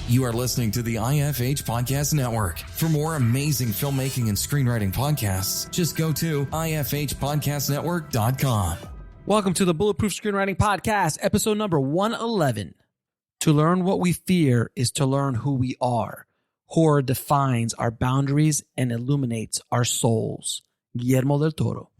You are listening to the IFH Podcast Network. For more amazing filmmaking and screenwriting podcasts, just go to ifhpodcastnetwork.com. Welcome to the Bulletproof Screenwriting Podcast, episode number 111. To learn what we fear is to learn who we are. Horror defines our boundaries and illuminates our souls. Guillermo del Toro.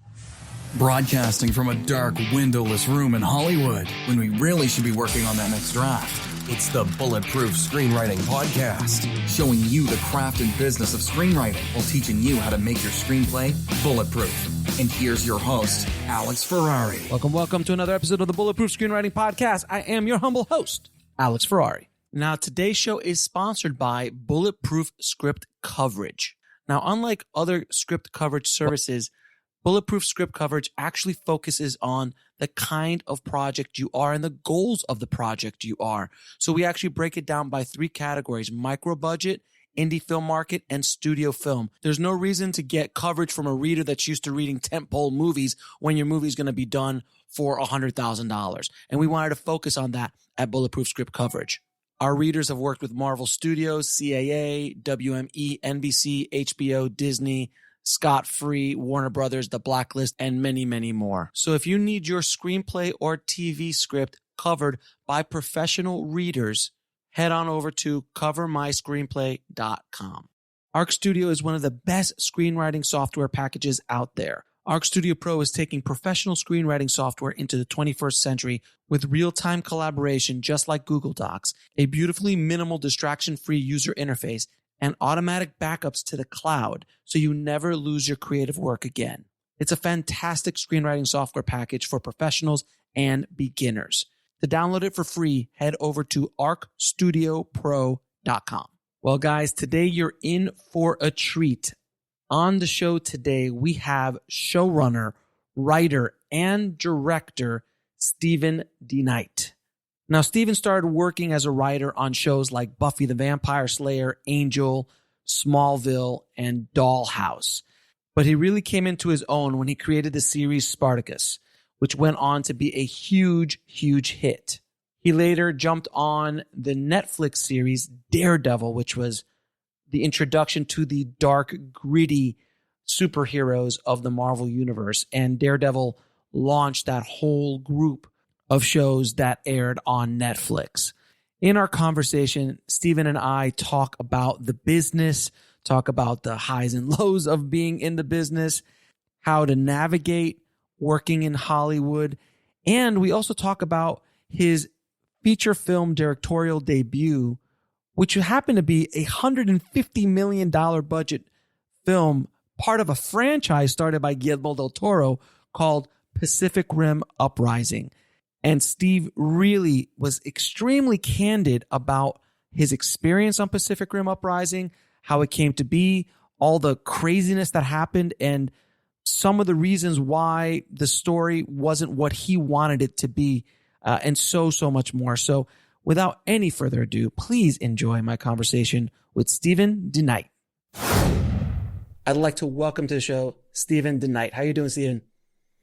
Broadcasting from a dark, windowless room in Hollywood, when we really should be working on that next draft. It's the Bulletproof Screenwriting Podcast, showing you the craft and business of screenwriting while teaching you how to make your screenplay bulletproof. And here's your host, Alex Ferrari. Welcome to another episode of the Bulletproof Screenwriting Podcast. I am your humble host, Alex Ferrari. Now, today's show is sponsored by Bulletproof Script Coverage. Now, unlike other script coverage services, Bulletproof Script Coverage actually focuses on the kind of project you are and the goals of the project you are. So we actually break it down by three categories: micro budget, indie film market, and studio film. There's no reason to get coverage from a reader that's used to reading tentpole movies when your movie is going to be done for $100,000. And we wanted to focus on that at Bulletproof Script Coverage. Our readers have worked with Marvel Studios, CAA, WME, NBC, HBO, Disney, Scott Free, Warner Brothers, The Blacklist, and many, many more. So if you need your screenplay or TV script covered by professional readers, head on over to covermyscreenplay.com. Arc Studio is one of the best screenwriting software packages out there. Arc Studio Pro is taking professional screenwriting software into the 21st century with real-time collaboration just like Google Docs, a beautifully minimal distraction-free user interface, and automatic backups to the cloud so you never lose your creative work again. It's a fantastic screenwriting software package for professionals and beginners. To download it for free, head over to arcstudiopro.com. Well, guys, today you're in for a treat. On the show today, we have showrunner, writer, and director Steven Deknight. Now, Steven started working as a writer on shows like Buffy the Vampire Slayer, Angel, Smallville, and Dollhouse. But he really came into his own when he created the series Spartacus, which went on to be a huge, huge hit. He later jumped on the Netflix series Daredevil, which was the introduction to the dark, gritty superheroes of the Marvel Universe. And Daredevil launched that whole group of shows that aired on Netflix. In our conversation, Steven and I talk about the business, talk about the highs and lows of being in the business, how to navigate working in Hollywood, and we also talk about his feature film directorial debut, which happened to be a $150 million budget film, part of a franchise started by Guillermo del Toro called Pacific Rim Uprising. And Steve really was extremely candid about his experience on Pacific Rim Uprising, how it came to be, all the craziness that happened, and some of the reasons why the story wasn't what he wanted it to be, and so much more. So without any further ado, please enjoy my conversation with Steven Deknight. I'd like to welcome to the show Steven Deknight. How you doing, Steven?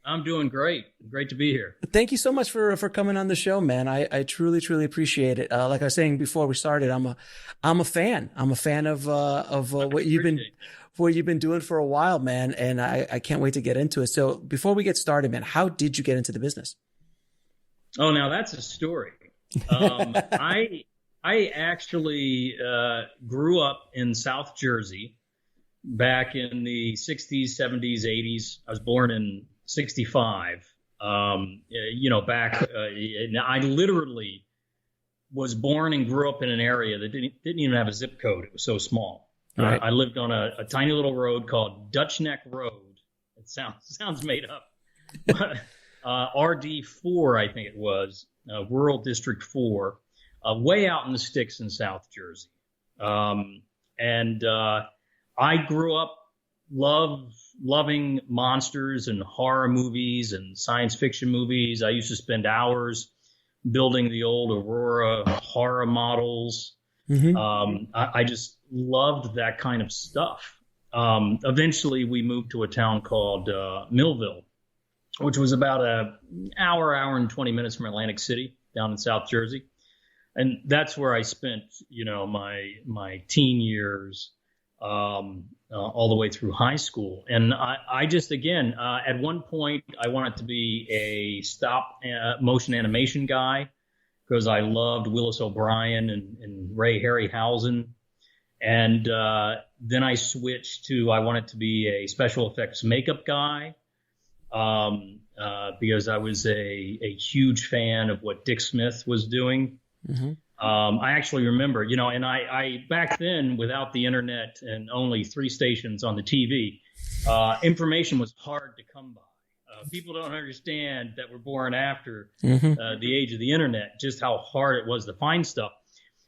I'm doing great. Great to be here. Thank you so much for coming on the show, man. I truly appreciate it. Like I was saying before we started, I'm a fan. I'm a fan of what you've been doing for a while, man. And I can't wait to get into it. So before we get started, man, how did you get into the business? Oh, now that's a story. I actually grew up in South Jersey back in the 60s, 70s, 80s. I was born in 65. I literally was born and grew up in an area that didn't even have a zip code. It was so small. Right. I lived on a tiny little road called Dutch Neck Road. It sounds made up. RD4, I think it was, Rural District 4, way out in the sticks in South Jersey. I grew up loving monsters and horror movies and science fiction movies. I used to spend hours building the old Aurora horror models. Mm-hmm. I just loved that kind of stuff. Eventually, we moved to a town called Millville, which was about an hour and 20 minutes from Atlantic City down in South Jersey. And that's where I spent, my teen years, all the way through high school. And I just, again, at one point, I wanted to be a stop motion animation guy because I loved Willis O'Brien and Ray Harryhausen. And then I switched to, I wanted to be a special effects makeup guy because I was a huge fan of what Dick Smith was doing. Mm-hmm. I actually remember, and I back then, without the internet and only 3 stations on the TV, information was hard to come by. People don't understand that we're born after the age of the internet, just how hard it was to find stuff.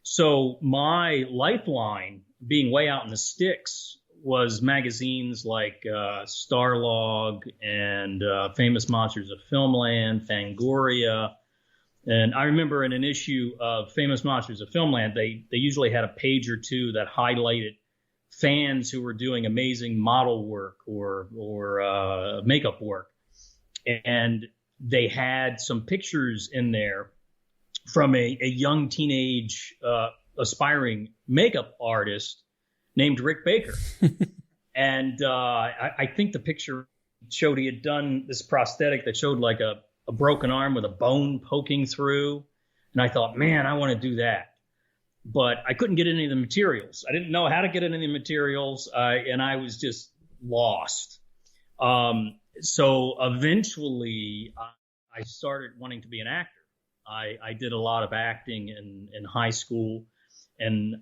So my lifeline, being way out in the sticks, was magazines like Starlog and Famous Monsters of Filmland, Fangoria. And I remember in an issue of Famous Monsters of Filmland, they usually had a page or two that highlighted fans who were doing amazing model work or makeup work. And they had some pictures in there from a young teenage aspiring makeup artist named Rick Baker. And I think the picture showed he had done this prosthetic that showed like a broken arm with a bone poking through. And I thought, man, I want to do that. But I couldn't get any of the materials. I didn't know how to get any of the materials, and I was just lost. So eventually I started wanting to be an actor. I did a lot of acting in high school. And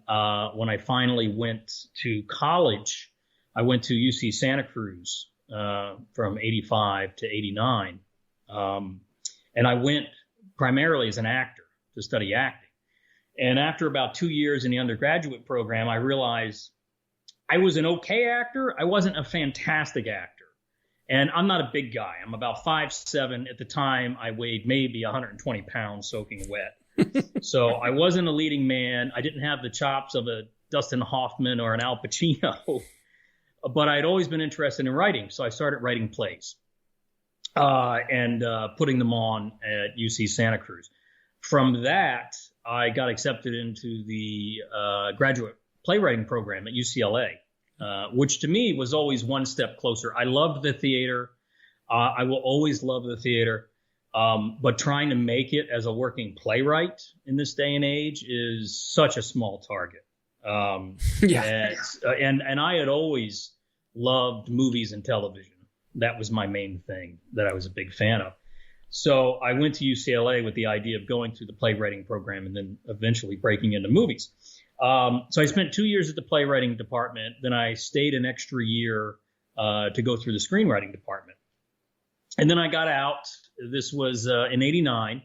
when I finally went to college, I went to UC Santa Cruz from 85 to 89. And I went primarily as an actor to study acting. And after about 2 years in the undergraduate program, I realized I was an okay actor. I wasn't a fantastic actor. And I'm not a big guy. I'm about 5'7". At the time, I weighed maybe 120 pounds soaking wet. So I wasn't a leading man. I didn't have the chops of a Dustin Hoffman or an Al Pacino. But I'd always been interested in writing. So I started writing plays and putting them on at UC Santa Cruz. From that, I got accepted into the graduate playwriting program at UCLA. Which to me was always one step closer. I loved the theater. I will always love the theater. But trying to make it as a working playwright in this day and age is such a small target. And I had always loved movies and television. That was my main thing that I was a big fan of. So I went to UCLA with the idea of going through the playwriting program and then eventually breaking into movies. So I spent 2 years at the playwriting department. Then I stayed an extra year to go through the screenwriting department. And then I got out. This was in 89.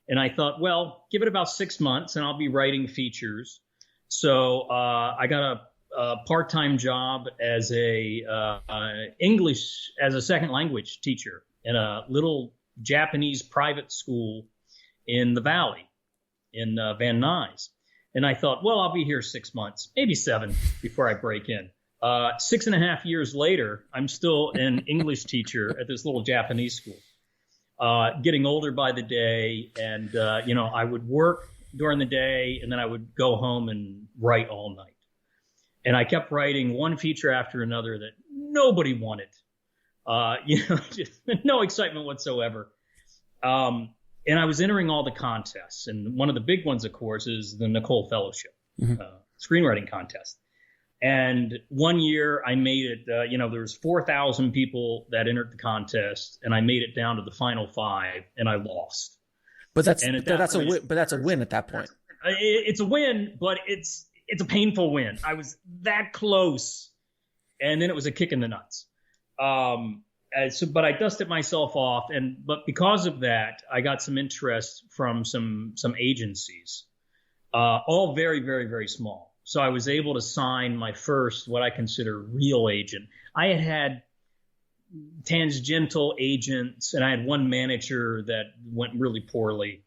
And I thought, well, give it about 6 months and I'll be writing features. So I got a part-time job as a English as a second language teacher in a little Japanese private school in the Valley in Van Nuys. And I thought, well, I'll be here 6 months, maybe 7 before I break in. 6.5 years later, I'm still an English teacher at this little Japanese school, getting older by the day. And, I would work during the day and then I would go home and write all night. And I kept writing one feature after another that nobody wanted, just no excitement whatsoever. And I was entering all the contests. And one of the big ones, of course, is the Nicole Fellowship, screenwriting contest. And one year I made it, there was 4,000 people that entered the contest, and I made it down to the final 5, and I lost. But that's a win at that point. It's a win, but it's a painful win. I was that close, and then it was a kick in the nuts. But I dusted myself off, but because of that, I got some interest from some agencies, all very, very, very small. So I was able to sign my first, what I consider real agent. I had tangential agents, and I had one manager that went really poorly.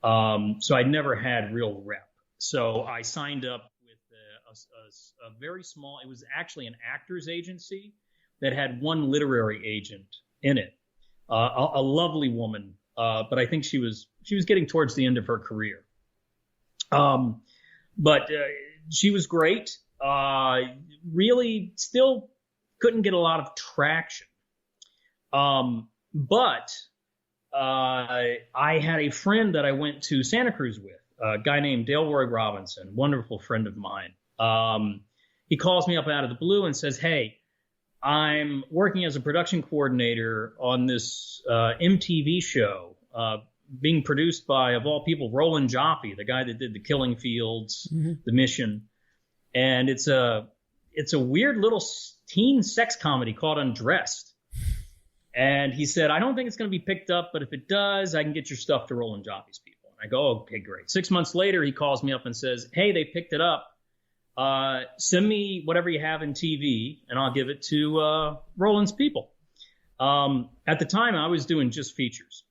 So I never had real rep. So I signed up with a very small, it was actually an actor's agency that had one literary agent in it, a lovely woman, but I think she was getting towards the end of her career. But she was great. Really still couldn't get a lot of traction. But I had a friend that I went to Santa Cruz with, a guy named Delroy Robinson, wonderful friend of mine. He calls me up out of the blue and says, hey, I'm working as a production coordinator on this MTV show being produced by, of all people, Roland Joffe, the guy that did The Killing Fields, The Mission. And it's a weird little teen sex comedy called Undressed. And he said, I don't think it's going to be picked up, but if it does, I can get your stuff to Roland Joffe's people. And I go, okay, great. 6 months later, he calls me up and says, hey, they picked it up. Send me whatever you have in TV, and I'll give it to Roland's people. At the time, I was doing just features.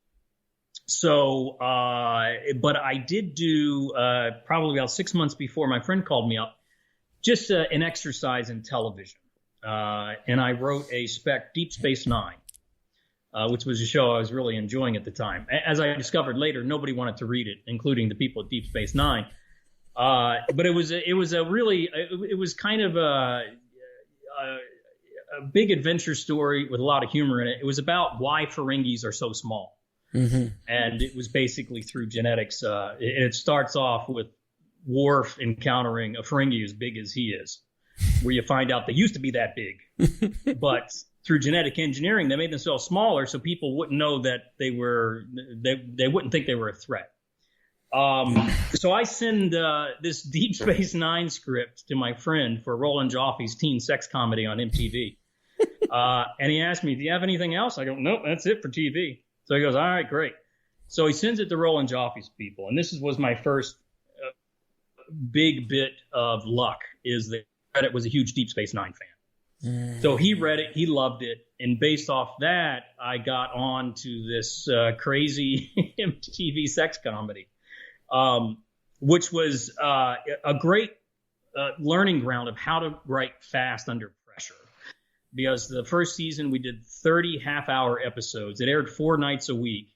So, but I did do probably about 6 months before my friend called me up, just an exercise in television. And I wrote a spec, Deep Space Nine, which was a show I was really enjoying at the time. As I discovered later, nobody wanted to read it, including the people at Deep Space Nine. But it was kind of a big adventure story with a lot of humor in it. It was about why Ferengis are so small. And it was basically through genetics. It starts off with Worf encountering a Ferengi as big as he is, where you find out they used to be that big, but through genetic engineering, they made themselves smaller so people wouldn't know that they wouldn't think they were a threat. So I send this Deep Space Nine script to my friend for Roland Joffe's teen sex comedy on MTV. And he asked me, do you have anything else? I go, nope, that's it for TV. So he goes, all right, great. So he sends it to Roland Joffe's people. And this was my first big bit of luck, is that Reddit was a huge Deep Space Nine fan. So he read it, he loved it. And based off that, I got on to this crazy MTV sex comedy. Which was a great learning ground of how to write fast under pressure. Because the first season we did 30 half-hour episodes. It aired 4 nights a week.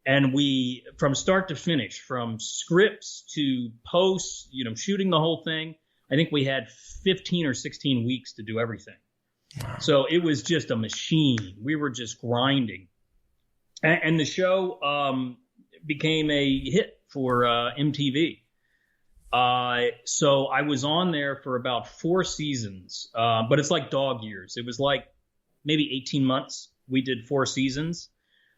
And we, from start to finish, from scripts to posts, shooting the whole thing, I think we had 15 or 16 weeks to do everything. Wow. So it was just a machine. We were just grinding. And the show became a hit for MTV. So I was on there for about 4 seasons, but it's like dog years. It was like maybe 18 months. We did 4 seasons.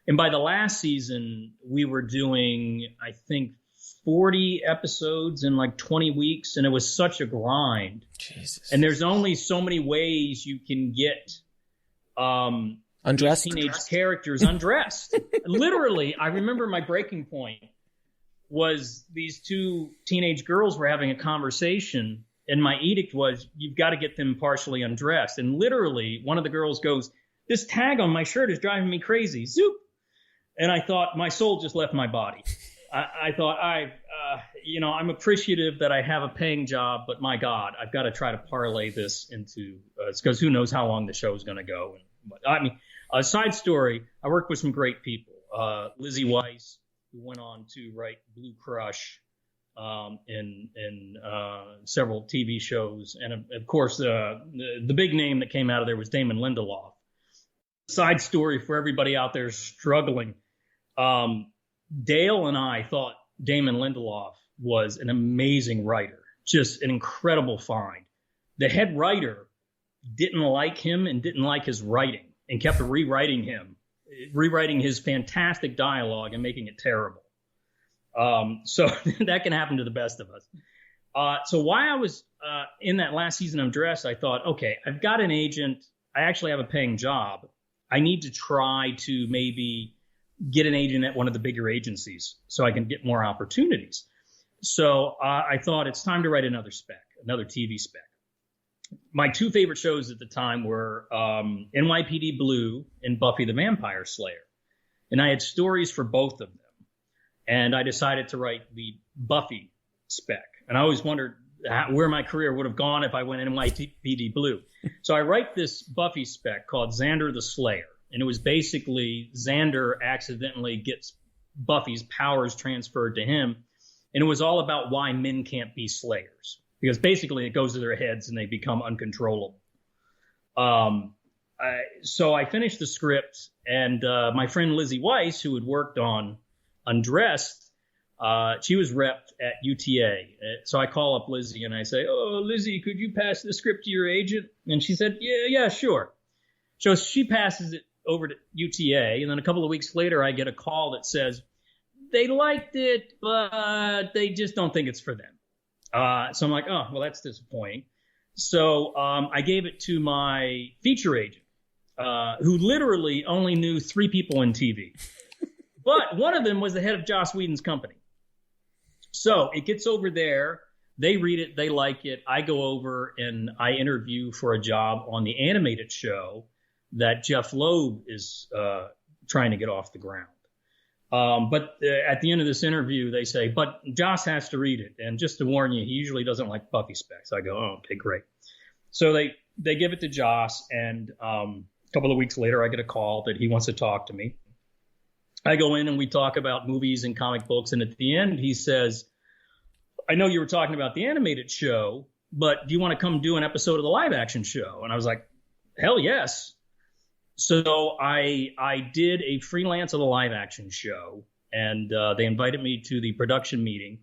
And by the last season, we were doing, I think, 40 episodes in like 20 weeks. And it was such a grind. Jesus. And there's only so many ways you can get undressed teenage characters undressed. Literally, I remember my breaking point was these 2 teenage girls were having a conversation, and my edict was, you've got to get them partially undressed. And literally, one of the girls goes, this tag on my shirt is driving me crazy. Zoop. And I thought, my soul just left my body. I thought, I'm appreciative that I have a paying job, but my God, I've got to try to parlay this into, because who knows how long the show is going to go. A side story, I worked with some great people. Lizzie Weiss, who went on to write Blue Crush in several TV shows. And, of course, the big name that came out of there was Damon Lindelof. Side story for everybody out there struggling. Dale and I thought Damon Lindelof was an amazing writer, just an incredible find. The head writer didn't like him and didn't like his writing and kept rewriting his fantastic dialogue and making it terrible. So that can happen to the best of us. So while I was in that last season of Dress, I thought, okay, I've got an agent. I actually have a paying job. I need to try to maybe get an agent at one of the bigger agencies so I can get more opportunities. So I thought it's time to write another TV spec. My 2 favorite shows at the time were NYPD Blue and Buffy the Vampire Slayer. And I had stories for both of them. And I decided to write the Buffy spec. And I always wondered where my career would have gone if I went NYPD Blue. So I write this Buffy spec called Xander the Slayer. And it was basically Xander accidentally gets Buffy's powers transferred to him. And it was all about why men can't be slayers, because basically it goes to their heads and they become uncontrollable. So I finished the script, and my friend Lizzie Weiss, who had worked on Undressed, she was repped at UTA. So I call up Lizzie and I say, "Oh, Lizzie, could you pass the script to your agent?" And she said, yeah, sure. So she passes it over to UTA, and then a couple of weeks later, I get a call that says, they liked it, but they just don't think it's for them. So I'm like, oh, well, that's disappointing. So I gave it to my feature agent, who literally only knew 3 people in TV. But one of them was the head of Joss Whedon's company. So it gets over there. They read it. They like it. I go over and I interview for a job on the animated show that Jeff Loeb is trying to get off the ground. But at the end of this interview, they say, but Joss has to read it. And just to warn you, he usually doesn't like Buffy specs. I go, oh, okay, great. So they give it to Joss. And a couple of weeks later, I get a call that he wants to talk to me. I go in and we talk about movies and comic books. And at the end, he says, I know you were talking about the animated show, but do you want to come do an episode of the live action show? And I was like, hell yes. So I did a freelance of the live action show, and they invited me to the production meeting.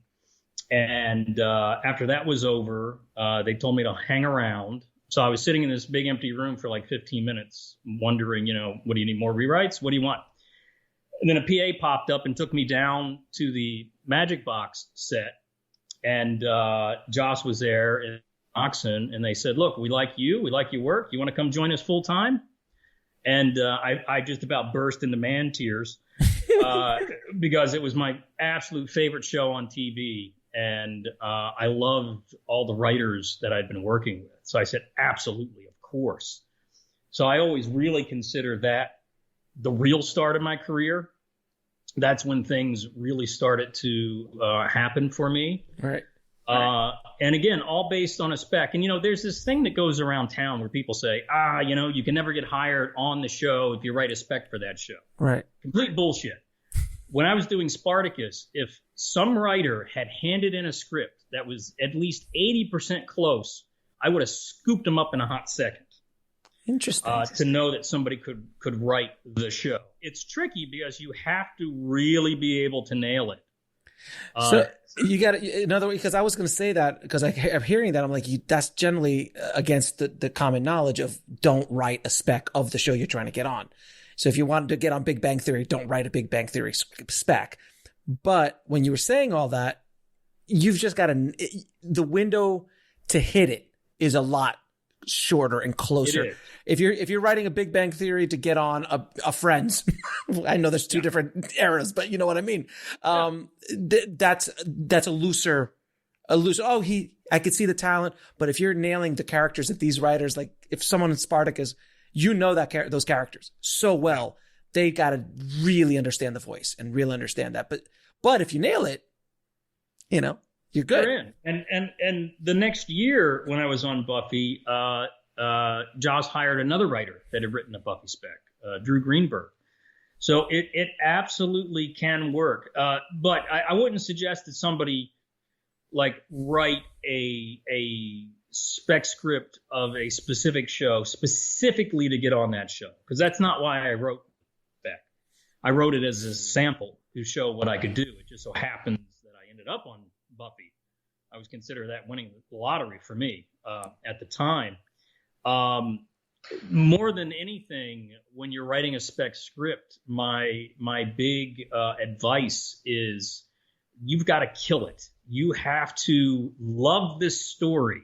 And after that was over, they told me to hang around. So I was sitting in this big empty room for like 15 minutes wondering, what do you need, more rewrites? What do you want? And then a PA popped up and took me down to the Magic Box set. And Joss was there in Oxon, and they said, look, we like you. We like your work. You want to come join us full time? And I just about burst into man tears because it was my absolute favorite show on TV. And I loved all the writers that I'd been working with. So I said, absolutely, of course. So I always really consider that the real start of my career. That's when things really started to happen for me. Right. And again, all based on a spec. And, there's this thing that goes around town where people say, you can never get hired on the show if you write a spec for that show. Right. Complete bullshit. When I was doing Spartacus, if some writer had handed in a script that was at least 80% close, I would have scooped them up in a hot second. Interesting. To know that somebody could write the show. It's tricky because you have to really be able to nail it. So you got another way, because I was going to say that because I'm hearing that. I'm like, that's generally against the common knowledge of don't write a spec of the show you're trying to get on. So if you wanted to get on Big Bang Theory, don't write a Big Bang Theory spec. But when you were saying all that, you've just got the window to hit it is a lot shorter and closer. If you're writing a Big Bang Theory to get on a Friends, I know there's two different eras, but you know what I mean. That's a looser. I could see the talent, but if you're nailing the characters of these writers, like if someone in Spartacus, those characters so well, they got to really understand the voice and really understand that. But if you nail it, you're good. You're in. And the next year when I was on Buffy, Joss hired another writer that had written a Buffy spec, Drew Greenberg. So it absolutely can work. But I wouldn't suggest that somebody write a spec script of a specific show specifically to get on that show, because that's not why I wrote spec. I wrote it as a sample to show what I could do. It just so happens that I ended up on Buffy. I would consider that winning the lottery for me at the time. More than anything, when you're writing a spec script, my big advice is you've got to kill it. You have to love this story,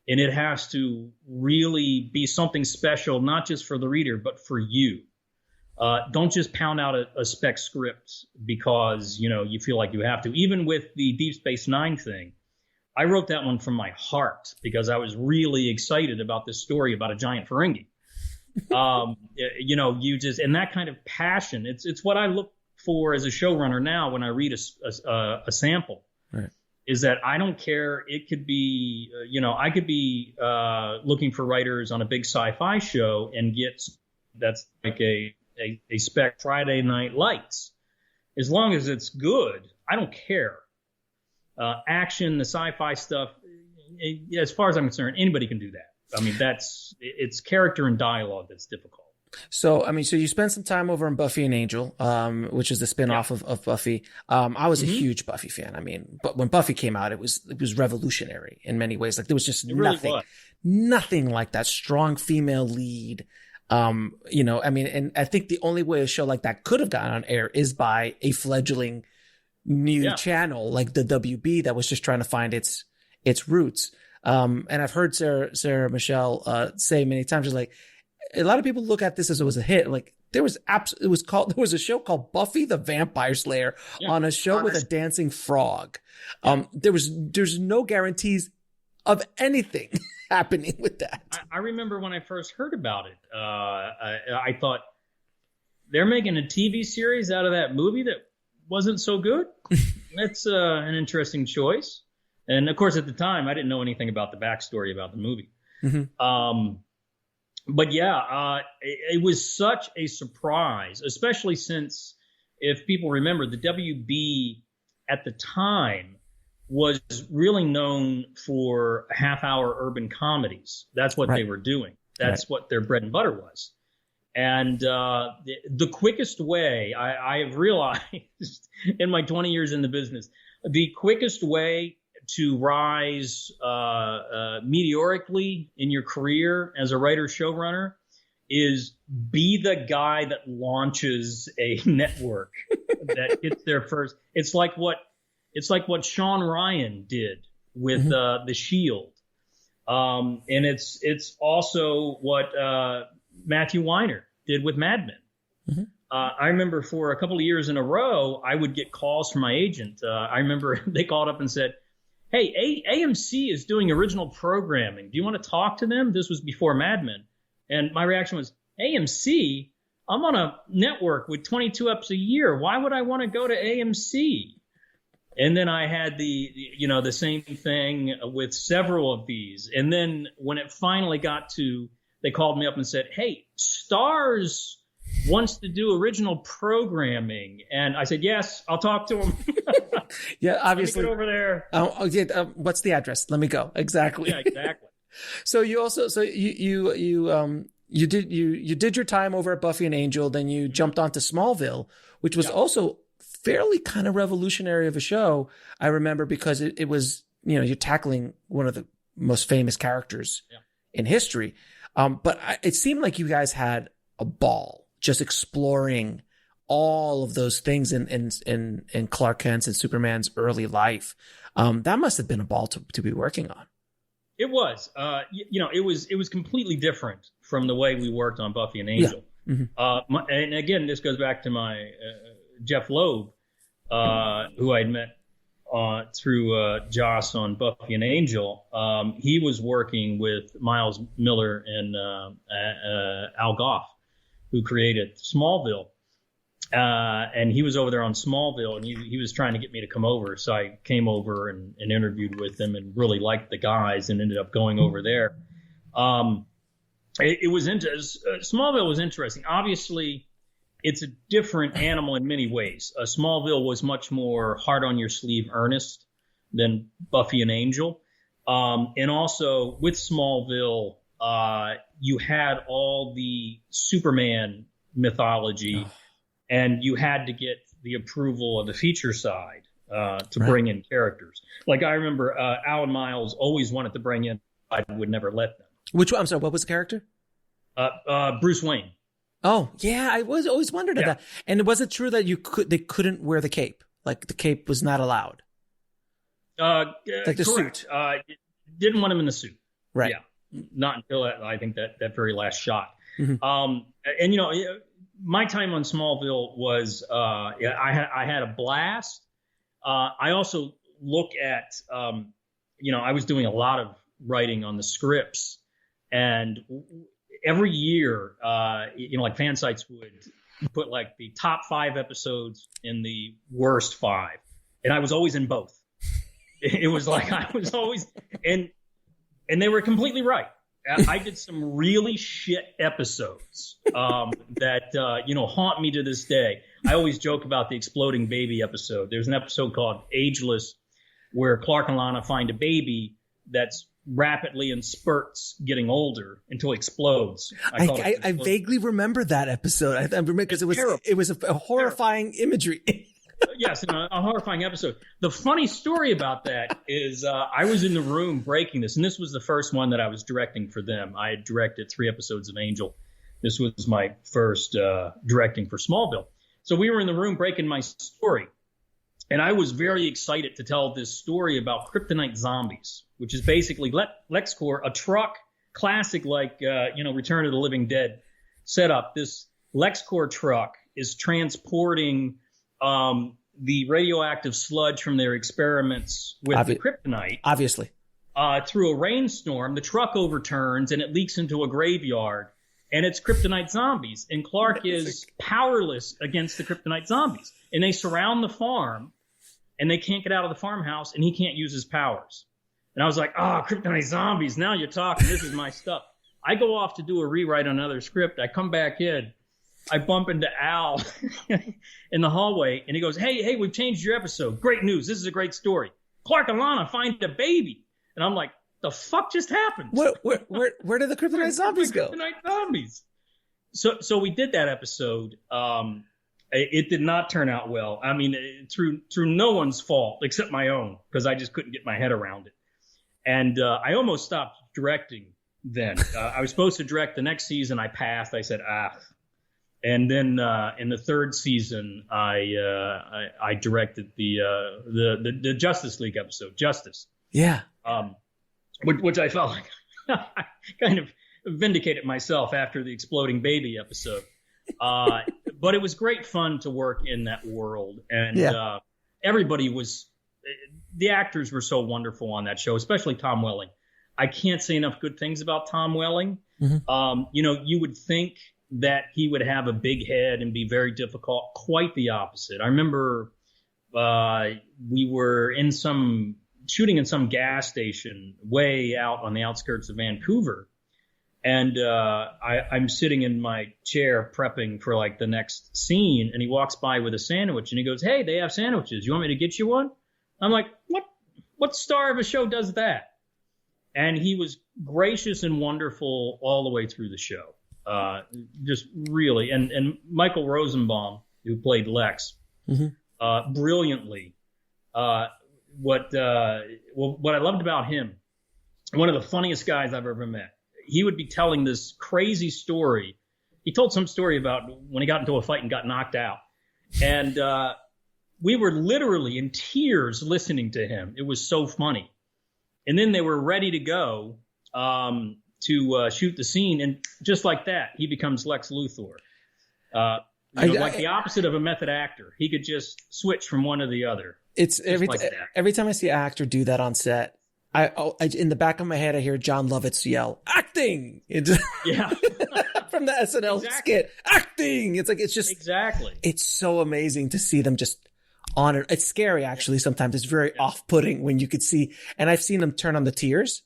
and it has to really be something special, not just for the reader, but for you. Don't just pound out a spec script because, you feel like you have to. Even with the Deep Space Nine thing, I wrote that one from my heart because I was really excited about this story about a giant Ferengi. And that kind of passion, it's what I look for as a showrunner now when I read a sample. Right. Is that I don't care. It could be, I could be looking for writers on a big sci-fi show and get that's like a spec Friday Night Lights. As long as it's good, I don't care. action, the sci-fi stuff, as far as I'm concerned, anybody can do that. I mean, it's character and dialogue that's difficult. So, I mean, so you spent some time over in Buffy and Angel, which is the spinoff of Buffy. I was a huge Buffy fan. I mean, but when Buffy came out, it was revolutionary in many ways. Like there was just nothing like that strong female lead. I mean, and I think the only way a show like that could have gotten on air is by a fledgling new channel like the WB that was just trying to find its roots. And I've heard Sarah Michelle say many times, she's like, a lot of people look at this as it was a hit. Like there was a show called Buffy the Vampire Slayer on a show with a dancing frog. There's no guarantees of anything happening with that. I remember when I first heard about it, I thought they're making a TV series out of that movie that wasn't so good. That's an interesting choice. And of course, at the time, I didn't know anything about the backstory about the movie. But it was such a surprise, especially since, if people remember, the WB at the time was really known for half-hour urban comedies. That's what they were doing. That's what their bread and butter was. And the quickest way, I have realized in my 20 years in the business, the quickest way to rise meteorically in your career as a writer showrunner is be the guy that launches a network that gets there first. It's like what Sean Ryan did with The Shield, and it's also what Matthew Weiner did with Mad Men. I remember for a couple of years in a row, I would get calls from my agent. I remember they called up and said, "Hey, AMC is doing original programming. Do you want to talk to them?" This was before Mad Men. And my reaction was, AMC? I'm on a network with 22 eps a year. Why would I want to go to AMC? And then I had the same thing with several of these. And then when it finally got to, they called me up and said, "Hey, Starz wants to do original programming." And I said, "Yes, I'll talk to him." Yeah, obviously. Let me get over there. What's the address? Let me go. Exactly. Yeah, exactly. So you also, you did your time over at Buffy and Angel, then you jumped onto Smallville, which was also fairly kind of revolutionary of a show. I remember because it was, you're tackling one of the most famous characters in history. But it seemed like you guys had a ball just exploring all of those things in Clark Kent's and Superman's early life. That must have been a ball to be working on. It was, it was completely different from the way we worked on Buffy and Angel. And again, this goes back to my Jeff Loeb, who I'd met through Joss on Buffy and Angel. He was working with Miles Miller and Al Goff, who created Smallville. And he was over there on Smallville, and he was trying to get me to come over. So I came over and interviewed with him and really liked the guys and ended up going over there. It was Smallville was interesting. Obviously, it's a different animal in many ways. Smallville was much more hard on your sleeve, earnest than Buffy and Angel. And also with Smallville, you had all the Superman mythology. And you had to get the approval of the feature side to bring in characters. Like I remember Alan Miles always wanted to bring in, I would never let them. Which one? I'm sorry, what was the character? Bruce Wayne. Oh, yeah, I always wondered that. And was it true that they couldn't wear the cape? Like the cape was not allowed? Like the correct. suit? Didn't want him in the suit. Right. Yeah. Not until I think that very last shot. And my time on Smallville was, I had a blast. I also look at, I was doing a lot of writing on the scripts, and every year, like fan sites would put like the top 5 episodes in the worst 5, and I was always in both. It was like I was always, and they were completely right. I did some really shit episodes that haunt me to this day. I always joke about the exploding baby episode. There's an episode called Ageless where Clark and Lana find a baby that's rapidly in spurts getting older until it explodes. I vaguely remember that episode. I remember because it was a horrifying imagery. Yes, a horrifying episode. The funny story about that is I was in the room breaking this, and this was the first one that I was directing for them. I had directed 3 episodes of Angel. This was my first directing for Smallville. So we were in the room breaking my story, and I was very excited to tell this story about Kryptonite Zombies, which is basically LexCorp, a truck, classic like Return of the Living Dead setup. This LexCorp truck is transporting the radioactive sludge from their experiments with the kryptonite. Obviously. Through a rainstorm, the truck overturns and it leaks into a graveyard, and it's Kryptonite zombies. And Clark is powerless against the Kryptonite zombies. And they surround the farm, and they can't get out of the farmhouse, and he can't use his powers. And I was like, Kryptonite zombies, now you're talking. This is my stuff. I go off to do a rewrite on another script. I come back in. I bump into Al in the hallway, and he goes, hey, we've changed your episode. Great news. This is a great story. Clark and Lana find a baby. And I'm like, the fuck just happened? Where did the Kryptonite zombies go? Kryptonite zombies. So we did that episode. It did not turn out well. I mean, through no one's fault except my own, because I just couldn't get my head around it. And I almost stopped directing then. I was supposed to direct the next season. I passed. I said, And then in the 3rd season, I directed the Justice League episode, Justice. Yeah. Which I felt like I kind of vindicated myself after the exploding baby episode. But it was great fun to work in that world, and everybody was. The actors were so wonderful on that show, especially Tom Welling. I can't say enough good things about Tom Welling. Mm-hmm. You would think that he would have a big head and be very difficult. Quite the opposite. I remember we were shooting in some gas station way out on the outskirts of Vancouver. And I'm sitting in my chair prepping for like the next scene, and he walks by with a sandwich, and he goes, "Hey, they have sandwiches. You want me to get you one?" I'm like, what star of a show does that? And he was gracious and wonderful all the way through the show. Just really, and Michael Rosenbaum, who played Lex, brilliantly. What I loved about him, one of the funniest guys I've ever met. He would be telling this crazy story. He told some story about when he got into a fight and got knocked out, and we were literally in tears listening to him. It was so funny. And then they were ready to go to shoot the scene, and just like that, he becomes Lex Luthor. Like the opposite of a method actor. He could just switch from one to the other. It's every time I see an actor do that on set, I in the back of my head I hear John Lovitz yell, "Acting!" Yeah. From the SNL skit, "Acting!" It's just exactly. It's so amazing to see them just on it. It's scary actually. Sometimes it's very off-putting when you could see, and I've seen them turn on the tears.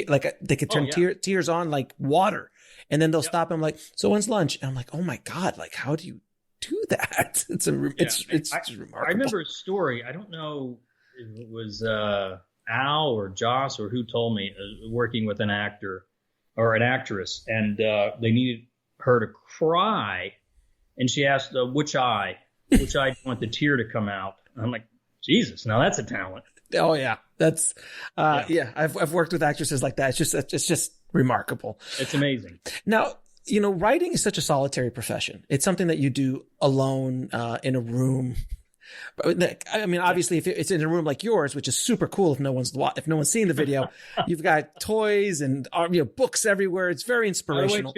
Like they could turn tears on like water, and then they'll stop. And I'm like, "So when's lunch?" And I'm like, "Oh my god! Like how do you do that?" It's remarkable. I remember a story. I don't know if it was Al or Joss or who told me, working with an actor or an actress, and they needed her to cry, and she asked which eye do you want the tear to come out. And I'm like, Jesus, now that's a talent. Oh yeah, that's I've worked with actresses like that. It's just remarkable. It's amazing. Now, writing is such a solitary profession. It's something that you do alone in a room. I mean, obviously, if it's in a room like yours, which is super cool, if no one's seen the video, you've got toys and books everywhere. It's very inspirational.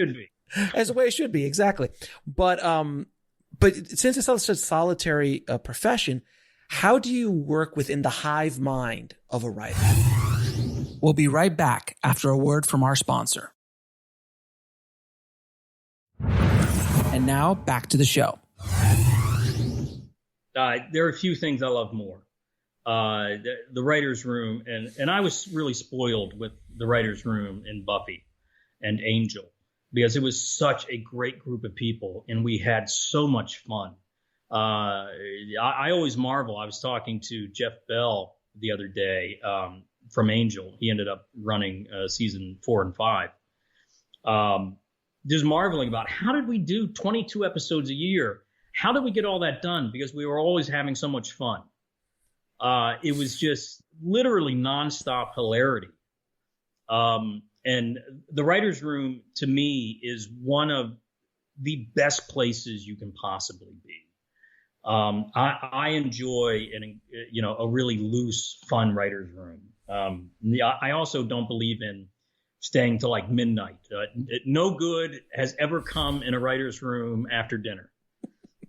As the way it should be, exactly. But since it's such a solitary profession, how do you work within the hive mind of a writer? We'll be right back after a word from our sponsor. And now back to the show. There are a few things I love more. The writer's room, and I was really spoiled with the writer's room in Buffy and Angel, because it was such a great group of people, and we had so much fun. I always marvel. I was talking to Jeff Bell the other day from Angel. He ended up running season 4 and 5. Just marveling about how did we do 22 episodes a year? How did we get all that done? Because we were always having so much fun. It was just literally nonstop hilarity. And the writer's room, to me, is one of the best places you can possibly be. I enjoy a really loose, fun writer's room. I also don't believe in staying till like midnight. No good has ever come in a writer's room after dinner.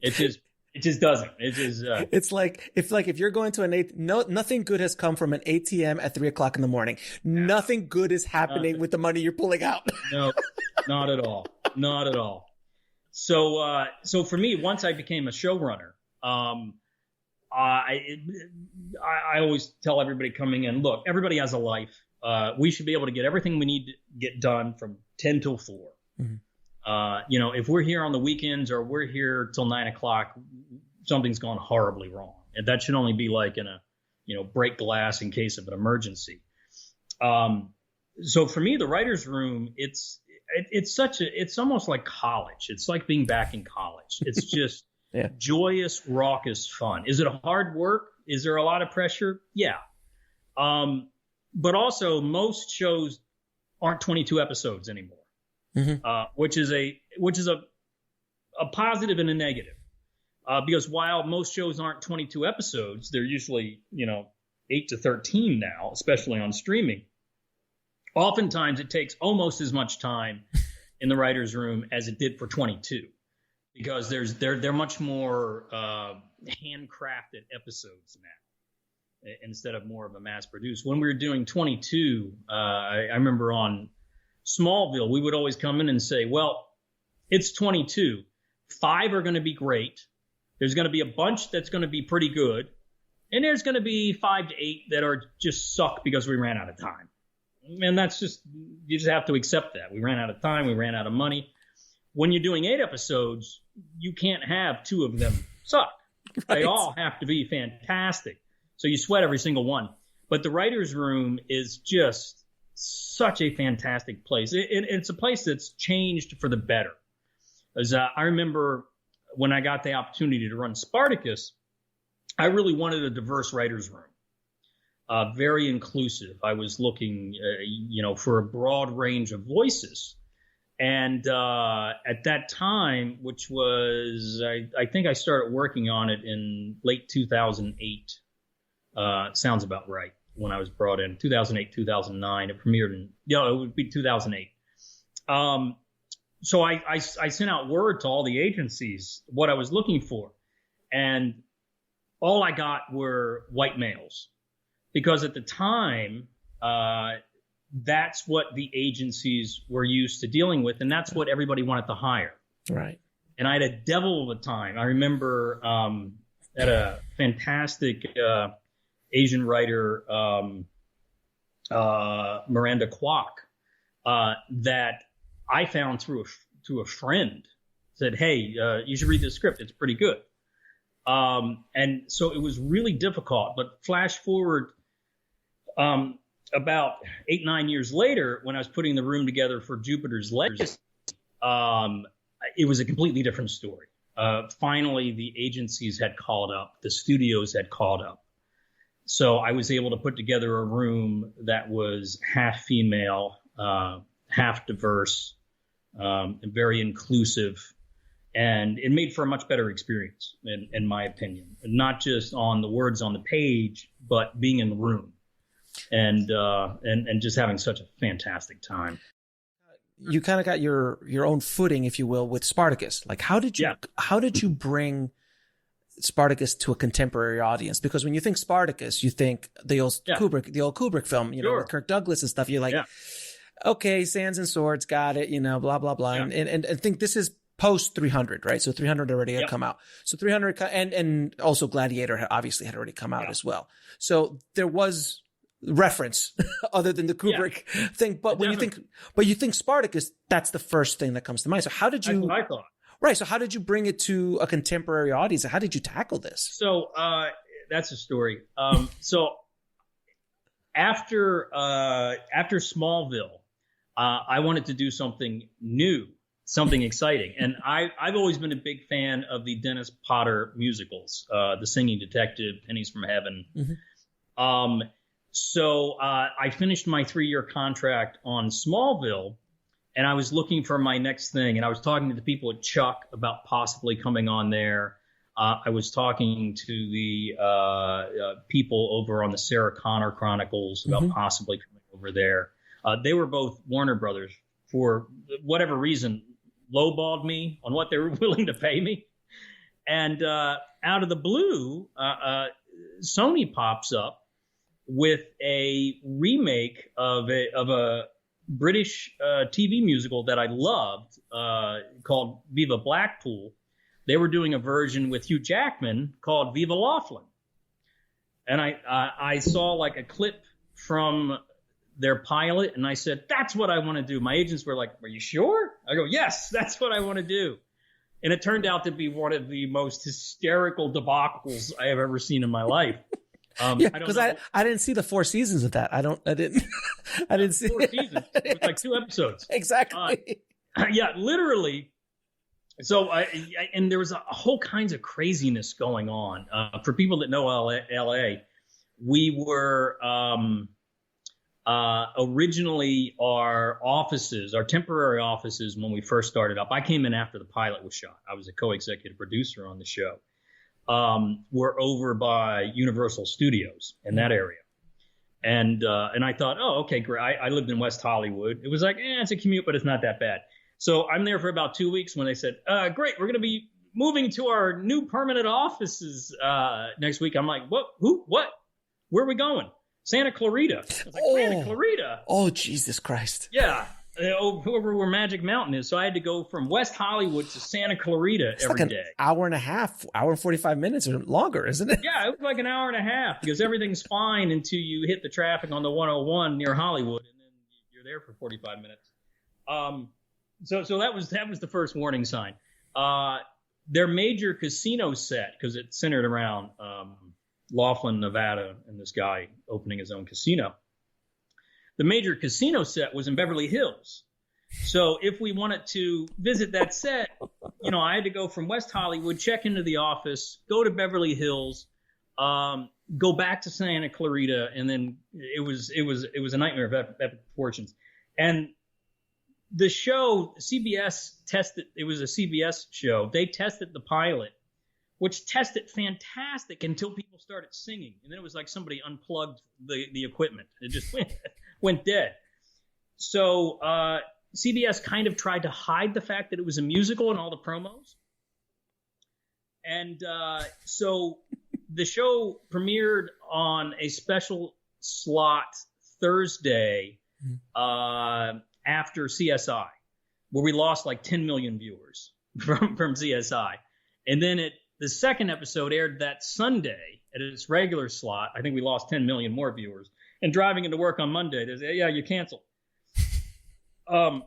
It just doesn't. It's like if you're going to nothing good has come from an ATM at 3:00 in the morning. Nothing good is happening with the money you're pulling out. No, not at all. Not at all. So for me, once I became a showrunner, I always tell everybody coming in, look, everybody has a life. We should be able to get everything we need to get done from 10 till 4. Mm-hmm. If we're here on the weekends or we're here till 9:00, something's gone horribly wrong. And that should only be like in a, break glass in case of an emergency. So for me, the writer's room, it's almost like college. It's like being back in college. It's just joyous, raucous fun. Is it hard work? Is there a lot of pressure? Yeah. But also most shows aren't 22 episodes anymore. Mm-hmm. Which is a positive and a negative, because while most shows aren't 22 episodes, they're usually 8 to 13 now, especially on streaming. Oftentimes, it takes almost as much time in the writer's room as it did for 22, because they're much more handcrafted episodes now instead of more of a mass produced. When we were doing 22, I remember on Smallville, we would always come in and say, well, it's 22. 5 are going to be great. There's going to be a bunch that's going to be pretty good. And there's going to be 5 to 8 that are just suck because we ran out of time. And you just have to accept that. We ran out of time. We ran out of money. When you're doing 8 episodes, you can't have 2 of them suck. Right. They all have to be fantastic. So you sweat every single one. But the writer's room is just such a fantastic place. It's a place that's changed for the better. As I remember when I got the opportunity to run Spartacus, I really wanted a diverse writer's room, very inclusive. I was looking, for a broad range of voices. And at that time, which was, I think I started working on it in late 2008. Sounds about right. When I was brought in 2008, 2009, it premiered it would be 2008. So I sent out word to all the agencies what I was looking for. And all I got were white males, because at the time, that's what the agencies were used to dealing with. And that's what everybody wanted to hire. Right. And I had a devil of a time. I remember, at a fantastic, Asian writer, Miranda Kwok, that I found through a friend, said, hey, you should read this script. It's pretty good. And so it was really difficult. But flash forward about 8-9 years later, when I was putting the room together for Jupiter's Legacy, it was a completely different story. Finally, the agencies had called up. The studios had called up. So I was able to put together a room that was half female, half diverse, and very inclusive. And it made for a much better experience, in my opinion. Not just on the words on the page, but being in the room and just having such a fantastic time. You kind of got your own footing, if you will, with Spartacus. Like, how did you bring Spartacus to a contemporary audience? Because when you think Spartacus, you think the old Kubrick film, with Kirk Douglas and stuff. You're like, okay, Sands and Swords, got it, blah, blah, blah. Yeah. And think this is post 300, right? So 300 already had come out. So 300, and also Gladiator obviously had already come out as well. So there was reference other than the Kubrick thing. But when you think Spartacus, that's the first thing that comes to mind. So how did you? That's what I thought. Right. So how did you bring it to a contemporary audience? How did you tackle this? So that's a story. So after Smallville, I wanted to do something new, something exciting. And I've always been a big fan of the Dennis Potter musicals, The Singing Detective, Pennies from Heaven. Mm-hmm. So I finished my 3-year contract on Smallville, and I was looking for my next thing. And I was talking to the people at Chuck about possibly coming on there. I was talking to the people over on the Sarah Connor Chronicles about possibly coming over there. They were both Warner Brothers, for whatever reason, lowballed me on what they were willing to pay me. And out of the blue, Sony pops up with a remake of a British TV musical that I loved called Viva Blackpool. They were doing a version with Hugh Jackman called Viva Laughlin. And I saw like a clip from their pilot, and I said, that's what I want to do. My agents were like, are you sure? I go, yes, that's what I want to do. And it turned out to be one of the most hysterical debacles I have ever seen in my life. Because I didn't see the 4 seasons of that. I didn't see 4 seasons. It was like 2 episodes. Exactly. Literally. So and there was a whole kinds of craziness going on. For people that know LA, we were originally our temporary offices when we first started up. I came in after the pilot was shot. I was a co-executive producer on the show. Were over by Universal Studios in that area. And I thought, oh, okay, great. I lived in West Hollywood. It was like, it's a commute, but it's not that bad. So I'm there for about 2 weeks when they said, great, we're going to be moving to our new permanent offices next week. I'm like, what? Who? What? Where are we going? Santa Clarita. I was like, Santa Clarita? Oh, Jesus Christ. Yeah. Whoever where Magic Mountain is. So I had to go from West Hollywood to Santa Clarita every day. Hour and 45 minutes or longer, isn't it? Yeah, it was like an hour and a half because everything's fine until you hit the traffic on the 101 near Hollywood, and then you're there for 45 minutes. So that was the first warning sign. Their major casino set, because it's centered around Laughlin, Nevada, and this guy opening his own casino. The major casino set was in Beverly Hills. So if we wanted to visit that set, I had to go from West Hollywood, check into the office, go to Beverly Hills, go back to Santa Clarita, and then it was a nightmare of epic proportions. And the show, CBS tested, it was a CBS show. They tested the pilot, which tested fantastic until people started singing. And then it was like somebody unplugged the equipment. It just went dead. So CBS kind of tried to hide the fact that it was a musical in all the promos. And so the show premiered on a special slot Thursday after CSI, where we lost like 10 million viewers from CSI. And then the second episode aired that Sunday at its regular slot. I think we lost 10 million more viewers. And driving into work on Monday, they say, yeah, you canceled. And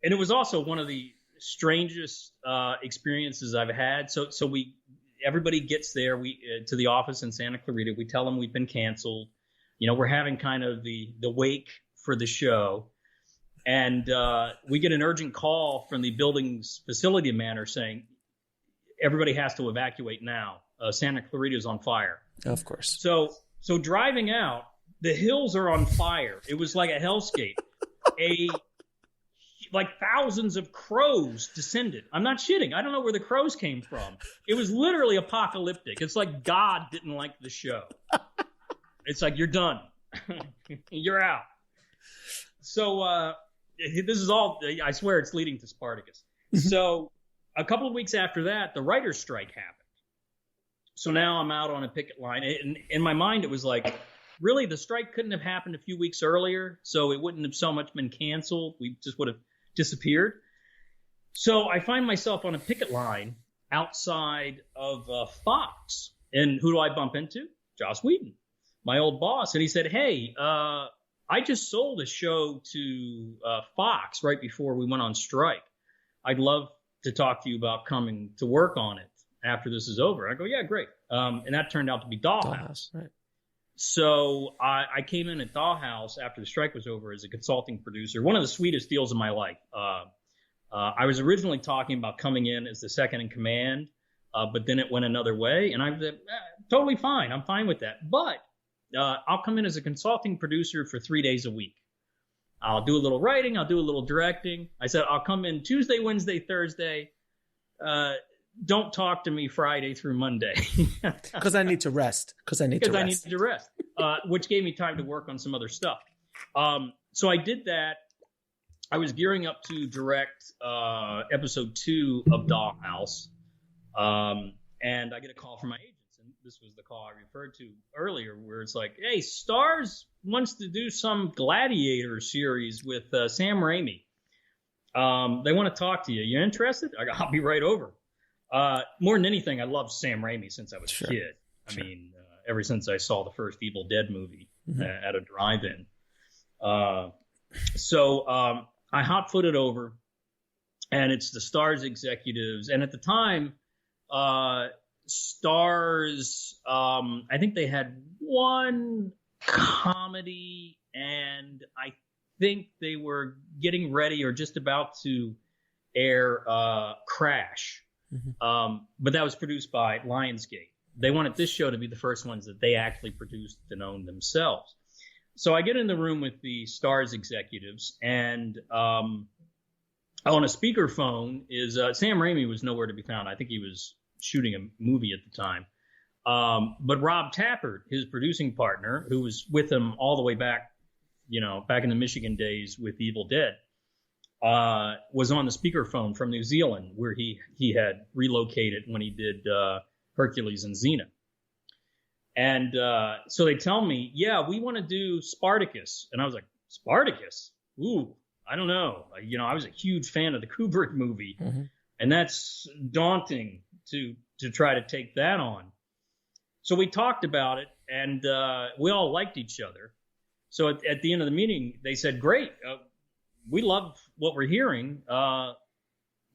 it was also one of the strangest experiences I've had. So everybody gets there to the office in Santa Clarita. We tell them we've been canceled. We're having kind of the wake for the show. And we get an urgent call from the building's facility manager saying, everybody has to evacuate now. Santa Clarita is on fire. Of course. So driving out, the hills are on fire. It was like a hellscape. Like thousands of crows descended. I'm not shitting. I don't know where the crows came from. It was literally apocalyptic. It's like God didn't like the show. It's like, you're done. You're out. So this is all, I swear it's leading to Spartacus. So a couple of weeks after that, the writer's strike happened. So now I'm out on a picket line. And in my mind, it was like, really, the strike couldn't have happened a few weeks earlier, so it wouldn't have so much been canceled. We just would have disappeared. So I find myself on a picket line outside of Fox. And who do I bump into? Joss Whedon, my old boss. And he said, hey, I just sold a show to Fox right before we went on strike. I'd love to talk to you about coming to work on it after this is over. I go, yeah, great. And that turned out to be Dollhouse. Right. So I came in at Dollhouse after the strike was over as a consulting producer. One of the sweetest deals of my life. I was originally talking about coming in as the second in command, but then it went another way, and I was totally fine. I'm fine with that. But I'll come in as a consulting producer for 3 days a week. I'll do a little writing. I'll do a little directing. I said I'll come in Tuesday, Wednesday, Thursday. Don't talk to me Friday through Monday. Because I need to rest. Because I need to rest, which gave me time to work on some other stuff. So I did that. I was gearing up to direct episode 2 of Dollhouse, and I get a call from my agents. And this was the call I referred to earlier, where it's like, hey, Starz wants to do some Gladiator series with Sam Raimi. They want to talk to you. You interested? I'll be right over. More than anything, I loved Sam Raimi since I was a kid. I mean, ever since I saw the first Evil Dead movie at a drive-in. So I hot-footed over, and it's the Starz executives. And at the time, Starz, I think they had one comedy, and I think they were getting ready or just about to air Crash. But that was produced by Lionsgate. They wanted this show to be the first ones that they actually produced and owned themselves. So I get in the room with the Starz executives, and on a speakerphone is Sam Raimi was nowhere to be found. I think he was shooting a movie at the time. But Rob Tafford, his producing partner, who was with him all the way back, back in the Michigan days with Evil Dead, was on the speakerphone from New Zealand, where he had relocated when he did Hercules and Xena. And so they tell me, yeah, we want to do Spartacus. And I was like, Spartacus? Ooh, I don't know. I was a huge fan of the Kubrick movie, and that's daunting to try to take that on. So we talked about it, and we all liked each other. So at the end of the meeting, they said, great, we love what we're hearing.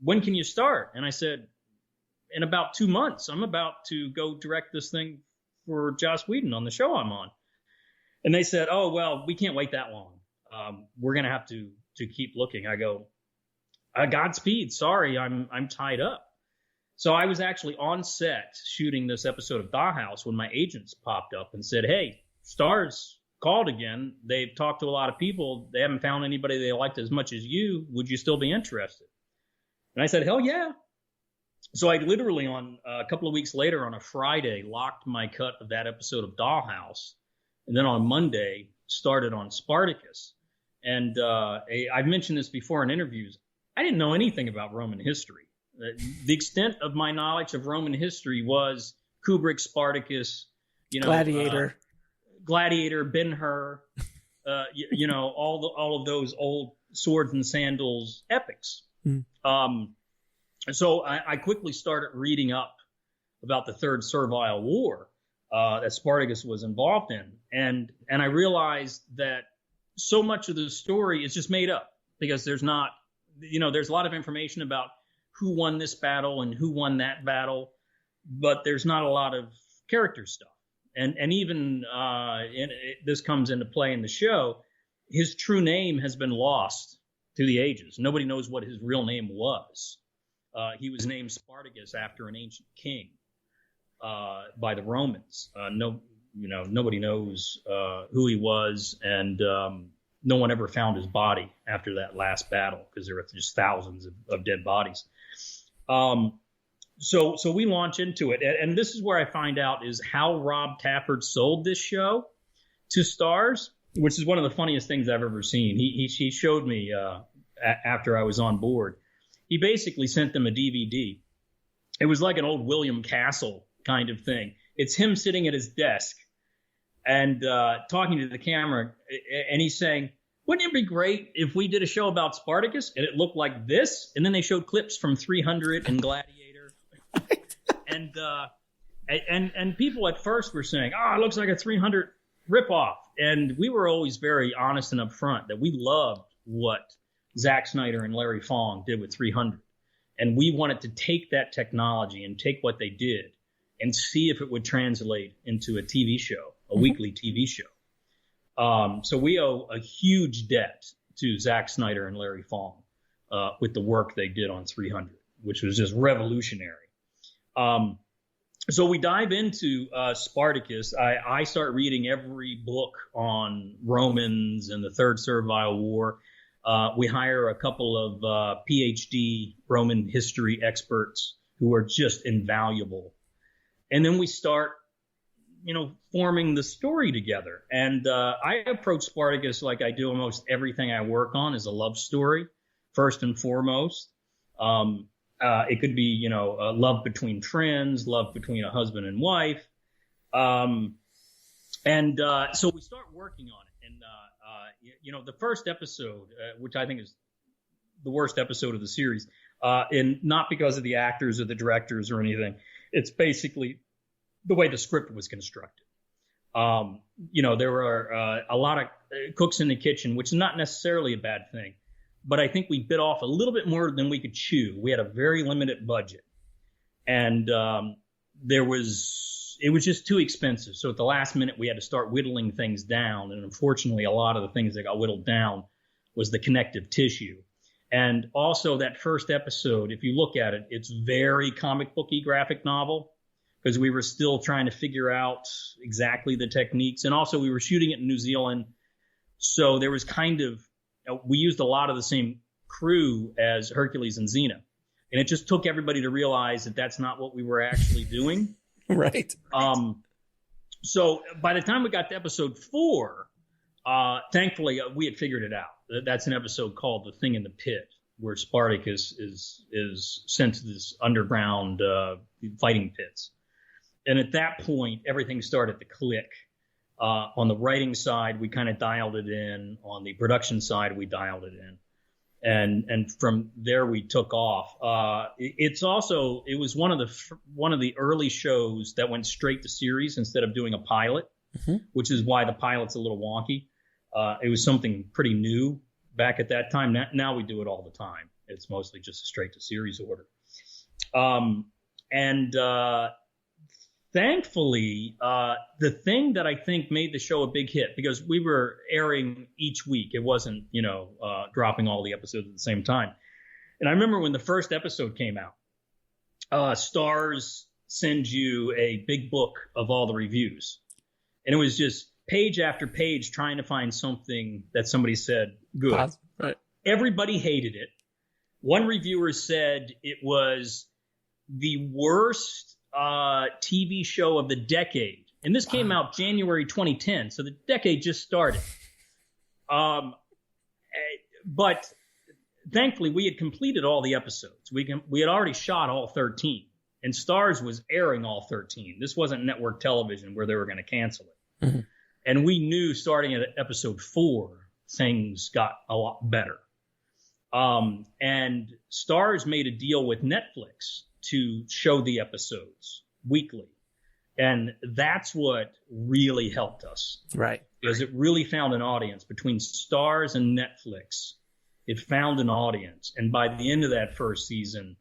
When can you start? And I said, in about 2 months. I'm about to go direct this thing for Joss Whedon on the show I'm on. And they said, oh, well, we can't wait that long. We're going to have to keep looking. I go, Godspeed. Sorry, I'm tied up. So I was actually on set shooting this episode of Dollhouse when my agents popped up and said, hey, Starz called again. They've talked to a lot of people. They haven't found anybody they liked as much as you. Would you still be interested? And I said, hell yeah. So I literally on a couple of weeks later on a Friday locked my cut of that episode of Dollhouse. And then on Monday started on Spartacus. And I've mentioned this before in interviews. I didn't know anything about Roman history. The extent of my knowledge of Roman history was Kubrick, Spartacus, Gladiator, Ben-Hur, all of those old swords and sandals epics. So I quickly started reading up about the Third Servile War that Spartacus was involved in, and I realized that so much of the story is just made up because there's not, there's a lot of information about who won this battle and who won that battle, but there's not a lot of character stuff. And even this comes into play in the show. His true name has been lost through the ages. Nobody knows what his real name was. He was named Spartacus after an ancient king by the Romans. Nobody knows who he was, and no one ever found his body after that last battle because there were just thousands of dead bodies. So we launch into it, and this is where I find out is how Rob Tafford sold this show to Starz, which is one of the funniest things I've ever seen. He showed me after I was on board. He basically sent them a DVD. It was like an old William Castle kind of thing. It's him sitting at his desk and talking to the camera, and he's saying, wouldn't it be great if we did a show about Spartacus and it looked like this? And then they showed clips from 300 and Gladiator. And people at first were saying, it looks like a 300 ripoff. And we were always very honest and upfront that we loved what Zack Snyder and Larry Fong did with 300. And we wanted to take that technology and take what they did and see if it would translate into a TV show a weekly TV show. So we owe a huge debt to Zack Snyder and Larry Fong with the work they did on 300, which was just revolutionary. So we dive into Spartacus. I start reading every book on Romans and the Third Servile War. We hire a couple of PhD Roman history experts who are just invaluable. And then we start, forming the story together. And I approach Spartacus like I do almost everything I work on as a love story, first and foremost. It could be, a love between friends, love between a husband and wife. So we start working on it. And, the first episode, which I think is the worst episode of the series, and not because of the actors or the directors or anything, it's basically the way the script was constructed. There were a lot of cooks in the kitchen, which is not necessarily a bad thing. But I think we bit off a little bit more than we could chew. We had a very limited budget. And it was just too expensive. So at the last minute, we had to start whittling things down. And unfortunately, a lot of the things that got whittled down was the connective tissue. And also that first episode, if you look at it, it's very comic booky graphic novel, because we were still trying to figure out exactly the techniques. And also we were shooting it in New Zealand. So there was we used a lot of the same crew as Hercules and Xena. And it just took everybody to realize that that's not what we were actually doing. Right. So by the time we got to episode 4, thankfully we had figured it out. That's an episode called The Thing in the Pit, where Spartacus is sent to this underground fighting pits. And at that point, everything started to click. On the writing side, we kind of dialed it in. On the production side, we dialed it in. And from there, we took off. It was one of the early shows that went straight to series instead of doing a pilot, which is why the pilot's a little wonky. It was something pretty new back at that time. Now we do it all the time. It's mostly just a straight to series order. Thankfully, the thing that I think made the show a big hit, because we were airing each week, it wasn't, dropping all the episodes at the same time. And I remember when the first episode came out, Starz sends you a big book of all the reviews. And it was just page after page trying to find something that somebody said good. Right. Everybody hated it. One reviewer said it was the worst TV show of the decade. And this came out January 2010, so the decade just started. But thankfully, we had completed all the episodes. We had already shot all 13, and Starz was airing all 13. This wasn't network television where they were going to cancel it. Mm-hmm. And we knew starting at episode 4, things got a lot better. And Starz made a deal with Netflix to show the episodes weekly. And that's what really helped us. Right. Because it really found an audience between Starz and Netflix. It found an audience. And by the end of that first season,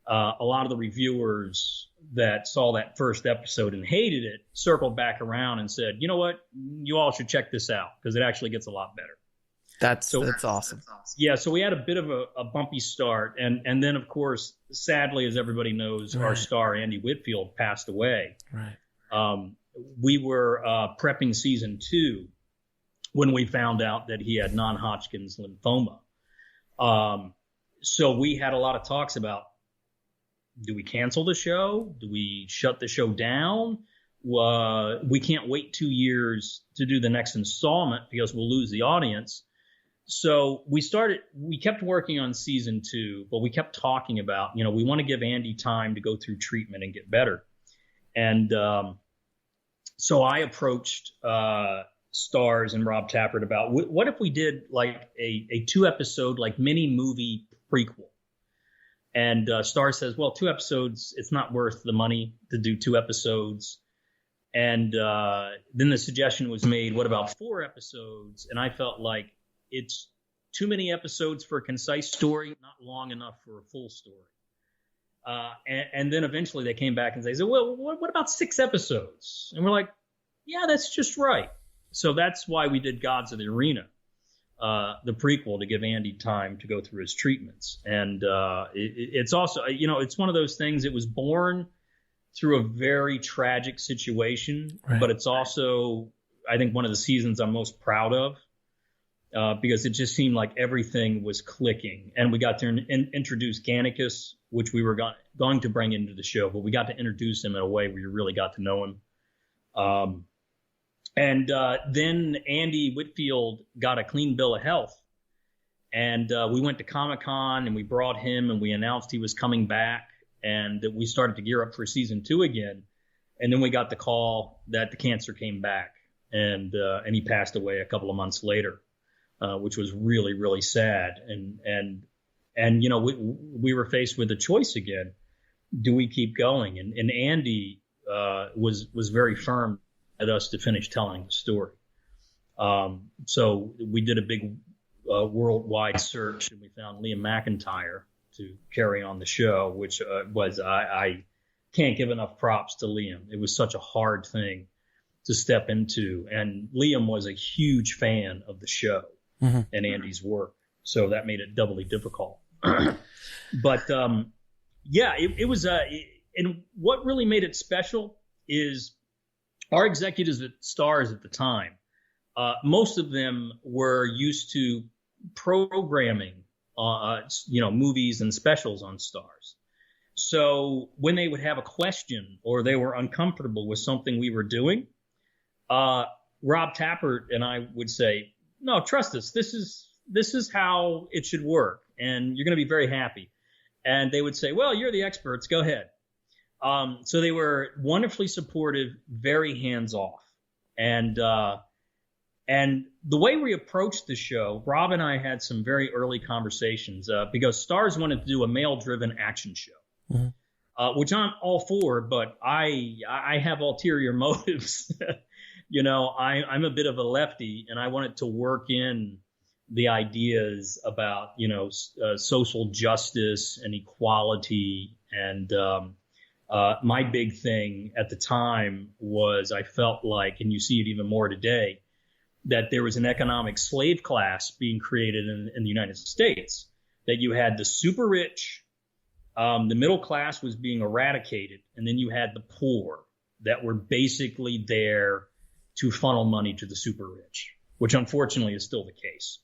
a lot of the reviewers that saw that first episode and hated it circled back around and said, you know what, you all should check this out because it actually gets a lot better. That's awesome. Yeah, so we had a bit of a bumpy start. And then, of course, sadly, as everybody knows, our star, Andy Whitfield, passed away. Right. We were prepping season 2 when we found out that he had non-Hodgkin's lymphoma. So we had a lot of talks about, do we cancel the show? Do we shut the show down? We can't wait 2 years to do the next installment because we'll lose the audience. So we kept working on season 2, but we kept talking about, we want to give Andy time to go through treatment and get better. And so I approached Starz and Rob Tafford about what if we did like a 2-episode like mini movie prequel. And Starz says, well, 2 episodes, it's not worth the money to do 2 episodes. And then the suggestion was made, what about 4 episodes? And I felt like it's too many episodes for a concise story, not long enough for a full story. And then eventually they came back and they said, well, what about 6 episodes? And we're like, yeah, that's just right. So that's why we did Gods of the Arena, the prequel, to give Andy time to go through his treatments. And it's also, it's one of those things. It was born through a very tragic situation, right. But it's also, I think, one of the seasons I'm most proud of. Because it just seemed like everything was clicking. And we got to introduce Gannicus, which we were going to bring into the show, but we got to introduce him in a way where you really got to know him. Then Andy Whitfield got a clean bill of health. And we went to Comic-Con and we brought him and we announced he was coming back and that we started to gear up for season 2 again. And then we got the call that the cancer came back and he passed away a couple of months later. Which was really, really sad. And we were faced with a choice again. Do we keep going? And Andy was very firm at us to finish telling the story. So we did a big worldwide search and we found Liam McIntyre to carry on the show, which I can't give enough props to Liam. It was such a hard thing to step into. And Liam was a huge fan of the show. Mm-hmm. And Andy's work. So that made it doubly difficult. But it was, and what really made it special is our executives at Starz at the time, most of them were used to programming, movies and specials on Starz. So when they would have a question or they were uncomfortable with something we were doing, Rob Tafford and I would say, no, trust us. This is how it should work, and you're going to be very happy. And they would say, well, you're the experts. Go ahead. So they were wonderfully supportive, very hands-off. And the way we approached the show, Rob and I had some very early conversations because Starz wanted to do a male-driven action show, mm-hmm. Which I'm all for, but I have ulterior motives. I'm a bit of a lefty, and I wanted to work in the ideas about, social justice and equality. And my big thing at the time was I felt like, and you see it even more today, that there was an economic slave class being created in the United States, that you had the super rich, the middle class was being eradicated, and then you had the poor that were basically there to funnel money to the super rich, which unfortunately is still the case.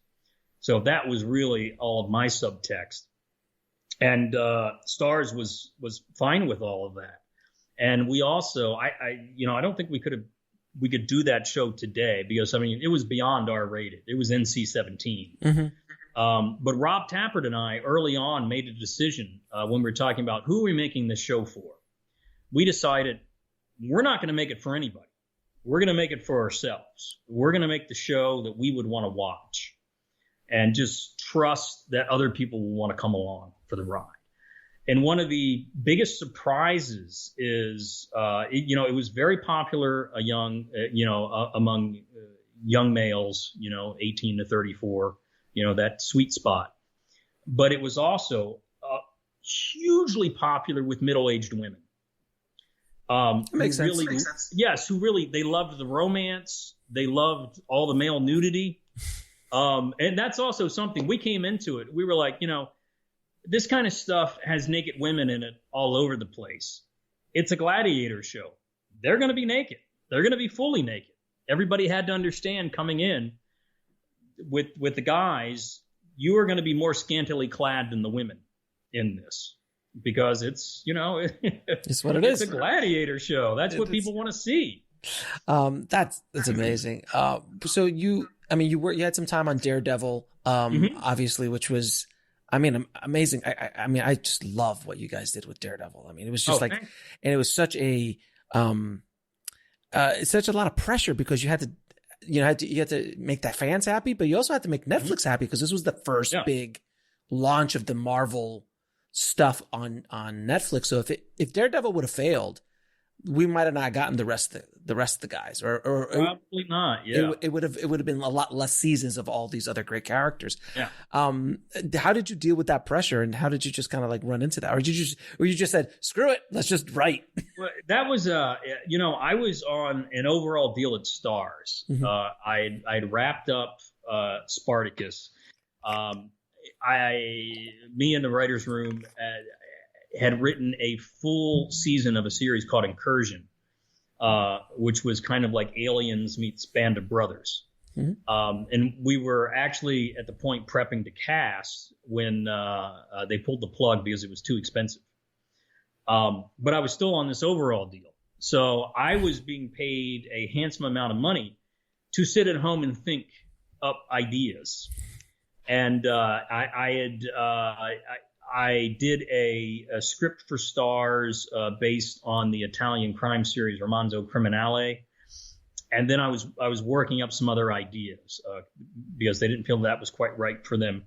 So that was really all of my subtext. And Starz was fine with all of that. And we also, I don't think we could do that show today because, it was beyond R-rated. It was NC-17. Mm-hmm. But Rob Tafford and I early on made a decision when we were talking about who are we making this show for. We decided we're not going to make it for anybody. We're going to make it for ourselves. We're going to make the show that we would want to watch and just trust that other people will want to come along for the ride. And one of the biggest surprises is, it was very popular among young males, 18 to 34, that sweet spot. But it was also hugely popular with middle-aged women. Makes sense. Yes, they loved the romance. They loved all the male nudity. And that's also something we came into it. We were like, this kind of stuff has naked women in it all over the place. It's a gladiator show. They're going to be naked. They're going to be fully naked. Everybody had to understand coming in with the guys, you are going to be more scantily clad than the women in this. Because it's, it's what it is. It's a gladiator show. That's what people want to see. That's amazing. So you had some time on Daredevil, mm-hmm. obviously, which was, amazing. I just love what you guys did with Daredevil. It was just and it was such a lot of pressure because you had to, you had to make that fans happy, but you also had to make Netflix happy because this was the first big launch of the Marvel stuff on Netflix. So if Daredevil would have failed, we might have not gotten the rest of the guys, or probably not. Yeah, it would have been a lot less seasons of all these other great characters. Yeah. How did you deal with that pressure, and how did you just kind of like run into that, or you just said, screw it, let's just write? Well, that was I was on an overall deal at Stars. Mm-hmm. I'd wrapped up Spartacus. Me in the writer's room had written a full season of a series called Incursion, which was kind of like Aliens meets Band of Brothers. Mm-hmm. And we were actually at the point prepping to cast when they pulled the plug because it was too expensive. But I was still on this overall deal. So I was being paid a handsome amount of money to sit at home and think up ideas. And I did a script for Stars based on the Italian crime series Romanzo Criminale, and then I was working up some other ideas because they didn't feel that was quite right for them.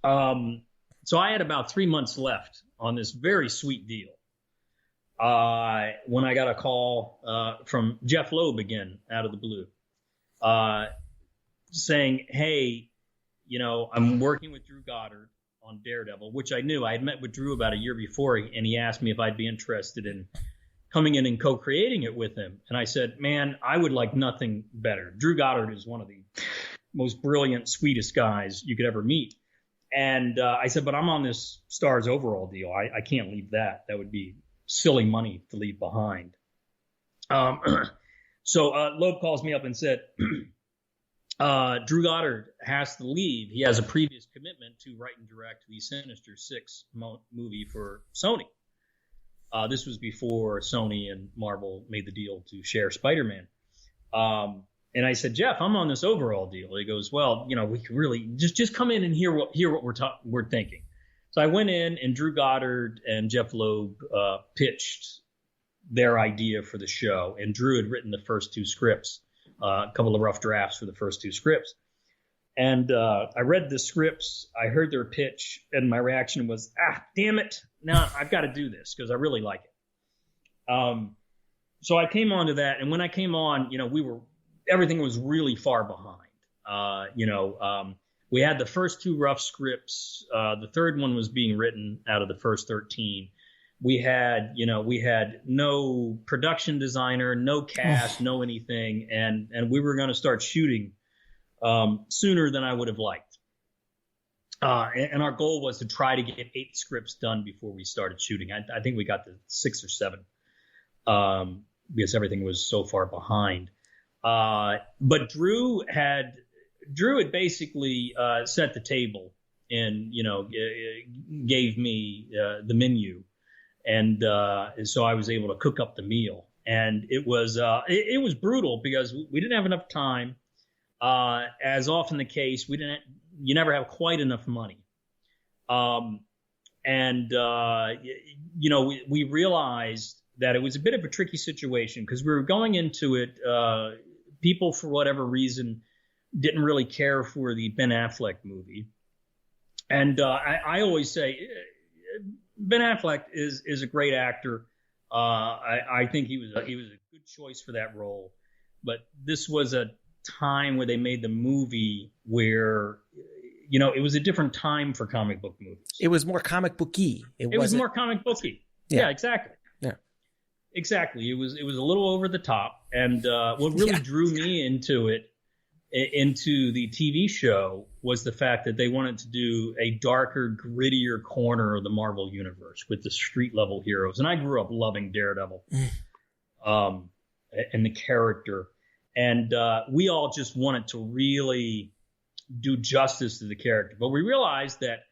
So I had about 3 months left on this very sweet deal when I got a call from Jeff Loeb again out of the blue, saying, "Hey, I'm working with Drew Goddard on Daredevil," which I knew. I had met with Drew about a year before, and he asked me if I'd be interested in coming in and co-creating it with him. And I said, man, I would like nothing better. Drew Goddard is one of the most brilliant, sweetest guys you could ever meet. And I said, but I'm on this Stars overall deal. I can't leave that. That would be silly money to leave behind. So Loeb calls me up and said, Drew Goddard has to leave. He has a previous commitment to write and direct the Sinister Six movie for Sony. This was before Sony and Marvel made the deal to share Spider-Man. And I said, Jeff, I'm on this overall deal. He goes, well, we could really just come in and hear what we're thinking. So I went in, and Drew Goddard and Jeff Loeb pitched their idea for the show. And Drew had written the first two scripts. A couple of rough drafts for the first two scripts. And I read the scripts, I heard their pitch, and my reaction was, damn it. No, I've got to do this because I really like it. So I came on to that. And when I came on, everything was really far behind. We had the first two rough scripts. The third one was being written out of the first 13. We had no production designer, no cast, no anything, and we were going to start shooting sooner than I would have liked. And our goal was to try to get 8 scripts done before we started shooting. I think we got to 6 or 7 because everything was so far behind. But Drew had basically set the table and gave me the menu. And so I was able to cook up the meal, and it was brutal because we didn't have enough time. As often the case, you never have quite enough money. We realized that it was a bit of a tricky situation because we were going into it. People, for whatever reason, didn't really care for the Ben Affleck movie. And I always say, Ben Affleck is a great actor. I think he was a good choice for that role. But this was a time where they made the movie where, it was a different time for comic book movies. It was more comic booky. It was more comic booky. Yeah, exactly. Yeah, exactly. It was a little over the top. And what really drew me into the TV show was the fact that they wanted to do a darker, grittier corner of the Marvel universe with the street level heroes. And I grew up loving Daredevil and the character. And we all just wanted to really do justice to the character. But we realized that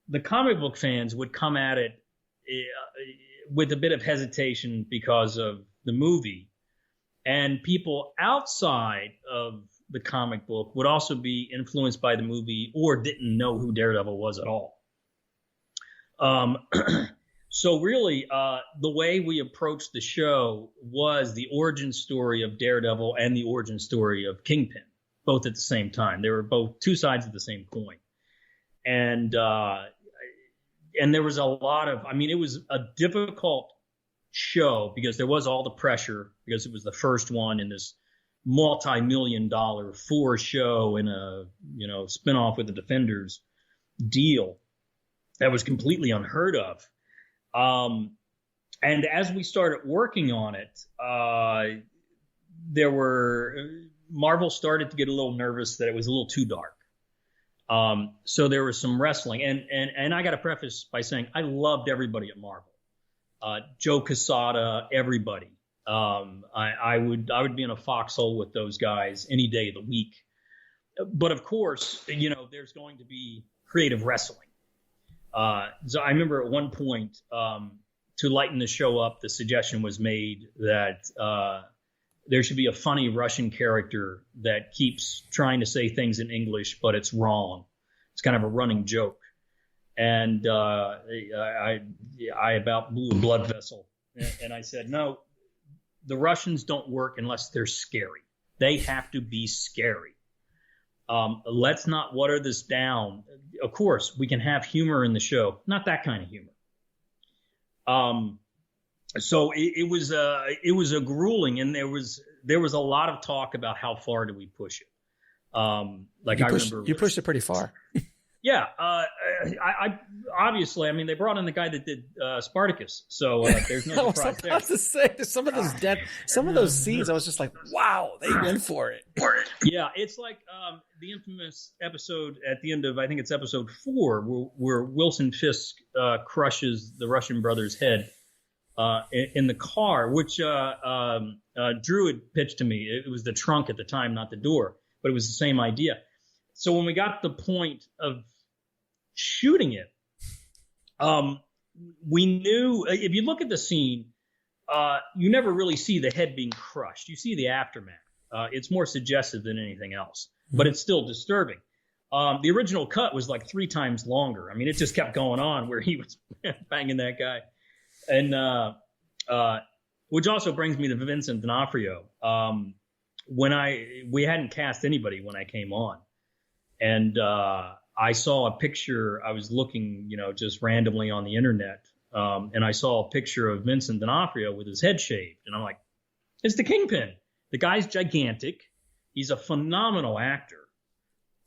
the comic book fans would come at it with a bit of hesitation because of the movie. And people outside of the comic book would also be influenced by the movie or didn't know who Daredevil was at all. So really, the way we approached the show was the origin story of Daredevil and the origin story of Kingpin, both at the same time. They were both two sides of the same coin. And there was a lot of, it was a difficult show, because there was all the pressure, because it was the first one in this multi-million-dollar 4-show in a spinoff with the Defenders deal that was completely unheard of. And as we started working on it, Marvel started to get a little nervous that it was a little too dark. So there was some wrestling, and I got to preface by saying I loved everybody at Marvel, Joe Quesada, everybody. I would be in a foxhole with those guys any day of the week. But of course, there's going to be creative wrestling. So I remember at one point, to lighten the show up, the suggestion was made that there should be a funny Russian character that keeps trying to say things in English, but it's wrong. It's kind of a running joke. And I about blew a blood vessel. And I said, no, the Russians don't work unless they're scary. They have to be scary. Let's not water this down. Of course, we can have humor in the show, not that kind of humor. So it was a grueling, and there was a lot of talk about how far do we push it. You pushed it pretty far. Yeah. I obviously, I mean, they brought in the guy that did Spartacus, so there's no surprise there. I was about to say, some of those scenes, I was just like, wow, they went for it. Yeah, it's like the infamous episode at the end of, I think it's episode 4, where Wilson Fisk crushes the Russian brother's head in the car, which Drew had pitched to me. It was the trunk at the time, not the door, but it was the same idea. So when we got to the point of shooting it, we knew, if you look at the scene, you never really see the head being crushed. You see the aftermath. It's more suggestive than anything else, but it's still disturbing. The original cut was like 3 times longer. I mean, it just kept going on where he was banging that guy. And which also brings me to Vincent D'onofrio. We hadn't cast anybody when I came on. And I saw a picture. I was looking, just randomly on the internet, and I saw a picture of Vincent D'onofrio with his head shaved. And I'm like, it's the Kingpin. The guy's gigantic. He's a phenomenal actor.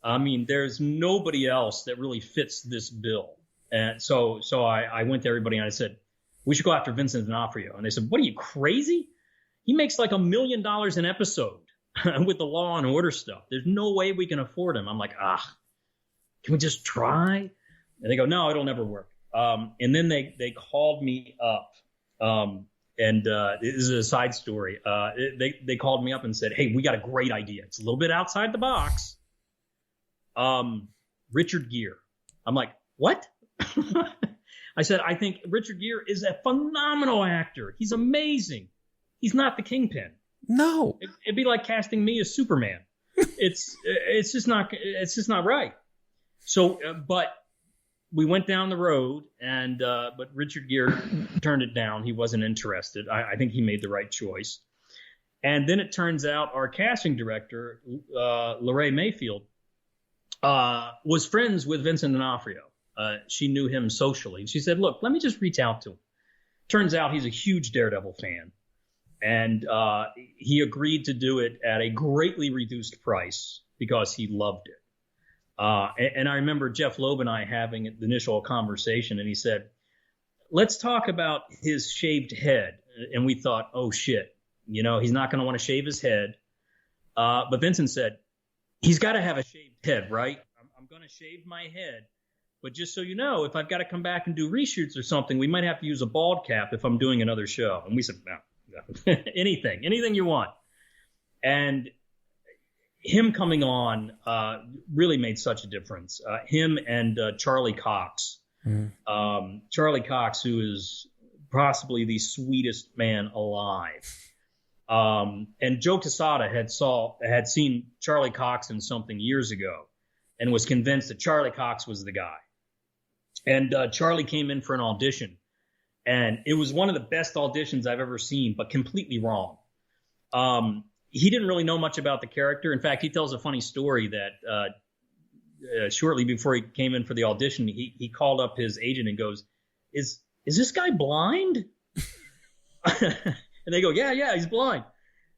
I mean, there's nobody else that really fits this bill. And so I went to everybody and I said, we should go after Vincent D'onofrio. And they said, what are you, crazy? He makes like $1 million an episode with the Law and Order stuff. There's no way we can afford him. I'm like, can we just try? And they go, no, it'll never work. And then they called me up. And this is a side story. They called me up and said, hey, we got a great idea. It's a little bit outside the box. Richard Gere. I'm like, what? I said, I think Richard Gere is a phenomenal actor. He's amazing. He's not the Kingpin. No. It'd be like casting me as Superman. It's just not right. So, but we went down the road, and but Richard Gere turned it down. He wasn't interested. I think he made the right choice. And then it turns out our casting director, Lorraine Mayfield, was friends with Vincent D'onofrio. She knew him socially. She said, look, let me just reach out to him. Turns out he's a huge Daredevil fan. And he agreed to do it at a greatly reduced price because he loved it. And I remember Jeff Loeb and I having the initial conversation, and he said, let's talk about his shaved head. And we thought, oh, shit, he's not going to want to shave his head. But Vincent said, he's got to have a shaved head, right? I'm going to shave my head. But just so you know, if I've got to come back and do reshoots or something, we might have to use a bald cap if I'm doing another show. And we said, no. anything you want. And him coming on really made such a difference. Him and Charlie Cox. Charlie Cox, who is possibly the sweetest man alive. And Joe Quesada had seen Charlie Cox in something years ago and was convinced that Charlie Cox was the guy. And Charlie came in for an audition. And it was one of the best auditions I've ever seen, but completely wrong. He didn't really know much about the character. In fact, he tells a funny story that shortly before he came in for the audition, he called up his agent and goes, is this guy blind? and they go, yeah, he's blind.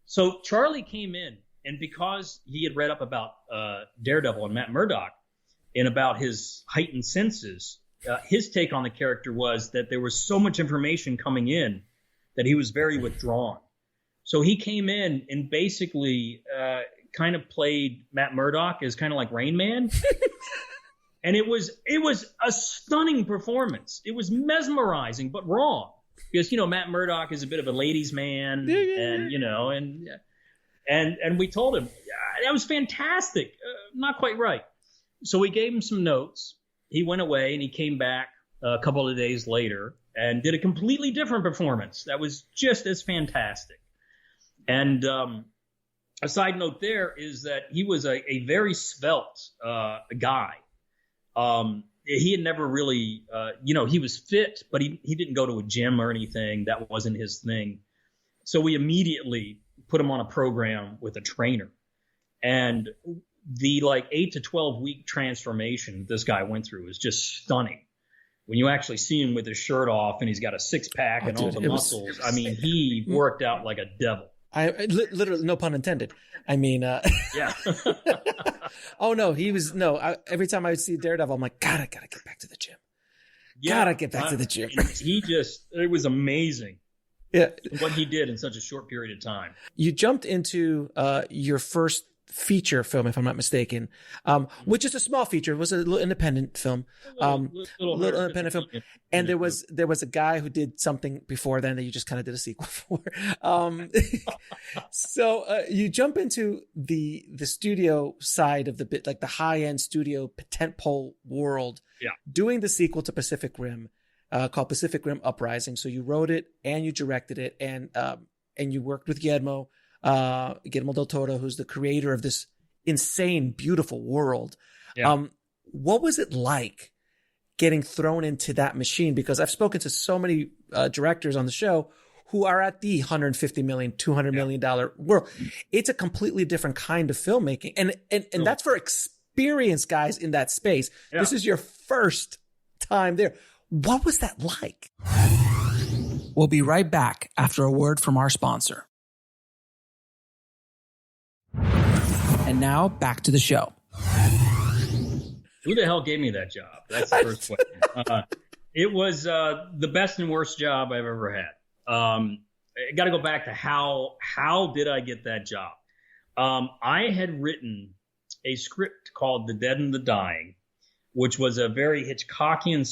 So Charlie came in, and because he had read up about Daredevil and Matt Murdock and about his heightened senses, his take on the character was that there was so much information coming in that he was very withdrawn. So he came in and basically kind of played Matt Murdock as kind of like Rain Man. And it was a stunning performance. It was mesmerizing, but wrong. Because, Matt Murdock is a bit of a ladies' man, and we told him, that was fantastic. Not quite right. So we gave him some notes. He went away, and he came back a couple of days later and did a completely different performance that was just as fantastic. And a side note there is that he was a very svelte guy. He had never really, he was fit, but he didn't go to a gym or anything. That wasn't his thing. So we immediately put him on a program with a trainer. And the 8 to 12 week transformation this guy went through is just stunning. When you actually see him with his shirt off and he's got a six pack and all the muscles, he worked out like a devil. I literally, no pun intended. Yeah. Oh no, every time I would see Daredevil, I'm like, God, I gotta get back to the gym. Gotta get back to the gym. It was amazing. Yeah. What he did in such a short period of time. You jumped into your first feature film, if I'm not mistaken, which is a small feature. It was a little independent film, little independent film. And there was a guy who did something before then that you just kind of did a sequel for. So you jump into the studio side of the bit, like the high end studio tentpole world, doing the sequel to Pacific Rim, called Pacific Rim Uprising. So you wrote it and you directed it, and you worked with Guillermo del Toro, who's the creator of this insane, beautiful world. Yeah. What was it like getting thrown into that machine? Because I've spoken to so many directors on the show who are at the $150 million, $200 million world. It's a completely different kind of filmmaking. And that's for experienced guys in that space. Yeah. This is your first time there. What was that like? We'll be right back after a word from our sponsor. And now back to the show. Who the hell gave me that job? That's the first question. It was the best and worst job I've ever had. I got to go back to how did I get that job? I had written a script called The Dead and the Dying, which was a very Hitchcockian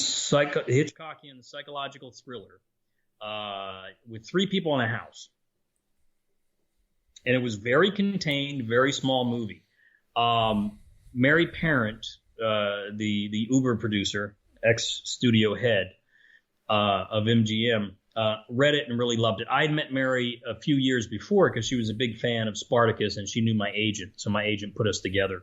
psychological thriller with 3 people in a house. And it was very contained, very small movie. Mary Parent, the Uber producer, ex-studio head of MGM, read it and really loved it. I had met Mary a few years before because she was a big fan of Spartacus and she knew my agent. So my agent put us together.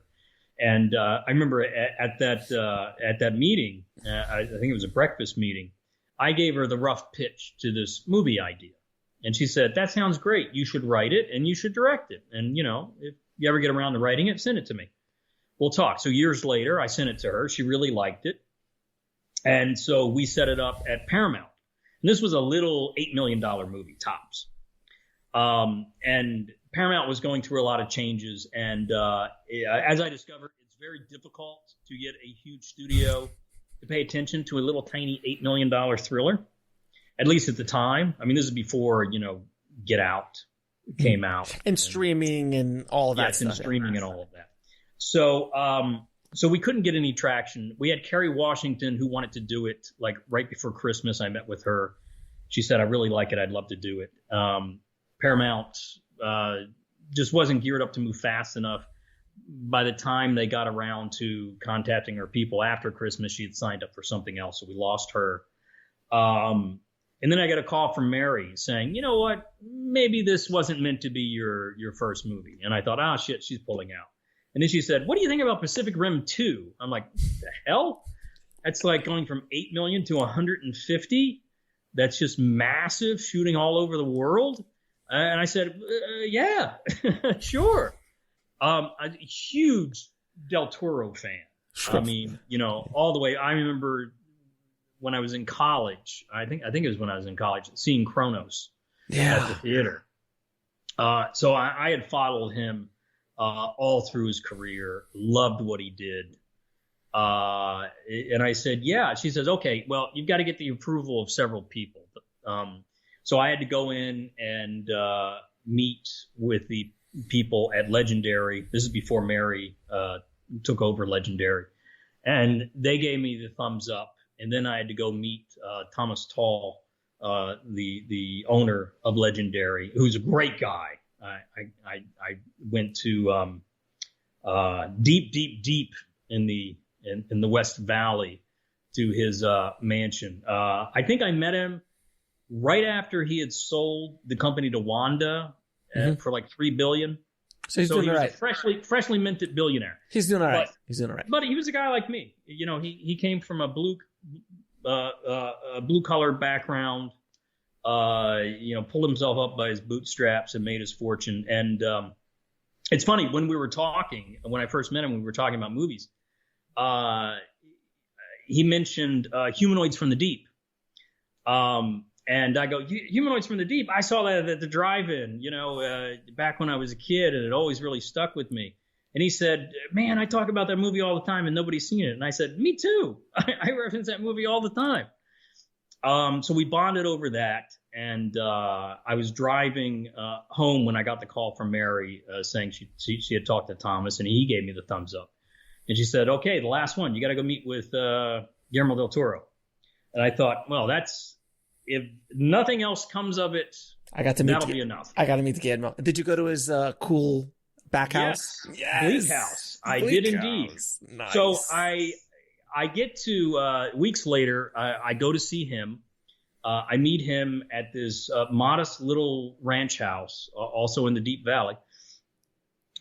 And I remember at that meeting, I think it was a breakfast meeting, I gave her the rough pitch to this movie idea. And she said, that sounds great. You should write it and you should direct it. And, if you ever get around to writing it, send it to me. We'll talk. So years later, I sent it to her. She really liked it. And so we set it up at Paramount. And this was a little $8 million movie, tops. And Paramount was going through a lot of changes. And as I discovered, it's very difficult to get a huge studio to pay attention to a little tiny $8 million thriller, at least at the time. I mean, this is before, Get Out came out. And streaming and all of that stuff. And streaming and all of that. So so we couldn't get any traction. We had Kerry Washington who wanted to do it like right before Christmas. I met with her. She said, I really like it. I'd love to do it. Paramount just wasn't geared up to move fast enough. By the time they got around to contacting her people after Christmas, she had signed up for something else. So we lost her. And then I got a call from Mary saying, you know what, maybe this wasn't meant to be your first movie. And I thought, shit, she's pulling out. And then she said, what do you think about Pacific Rim 2? I'm like, the hell? That's like going from 8 million to 150. That's just massive, shooting all over the world. And I said, yeah, sure. A huge Del Toro fan. I mean, all the way. I remember when I was in college, I think it was when I was in college, seeing Kronos at the theater. So I had followed him all through his career, loved what he did. And I said, yeah. She says, okay, well, you've got to get the approval of several people. So I had to go in and meet with the people at Legendary. This is before Mary took over Legendary. And they gave me the thumbs up. And then I had to go meet Thomas Tall, the owner of Legendary, who's a great guy. I went to deep in the West Valley to his mansion. I think I met him right after he had sold the company to Wanda for like $3 billion. So he's doing he all was right. a freshly minted billionaire. He's doing all right. He's doing all right. But he was a guy like me. You know, he came from a blue collar background. Pulled himself up by his bootstraps and made his fortune. And it's funny, when I first met him, we were talking about movies. He mentioned Humanoids from the Deep. And I go, Humanoids from the Deep? I saw that at the drive-in, back when I was a kid, and it always really stuck with me. And he said, man, I talk about that movie all the time and nobody's seen it. And I said, me too. I reference that movie all the time. So we bonded over that. And I was driving home when I got the call from Mary saying she had talked to Thomas, and he gave me the thumbs up. And she said, okay, the last one, you got to go meet with Guillermo del Toro. And I thought, well, if nothing else comes of it, that'll be enough. I got to meet Guillermo. Did you go to his cool back house? Yes. Bleak House. I did indeed. Nice. So I get to weeks later, I go to see him. I meet him at this modest little ranch house, also in the Deep Valley.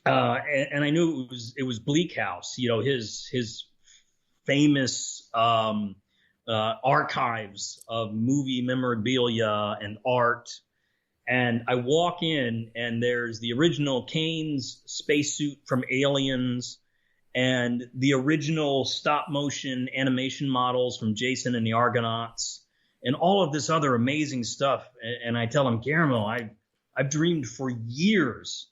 And I knew it was Bleak House, his famous archives of movie memorabilia and art. And I walk in, and there's the original Kane's spacesuit from Aliens, and the original stop motion animation models from Jason and the Argonauts, and all of this other amazing stuff. And I tell him, Guillermo, I've dreamed for years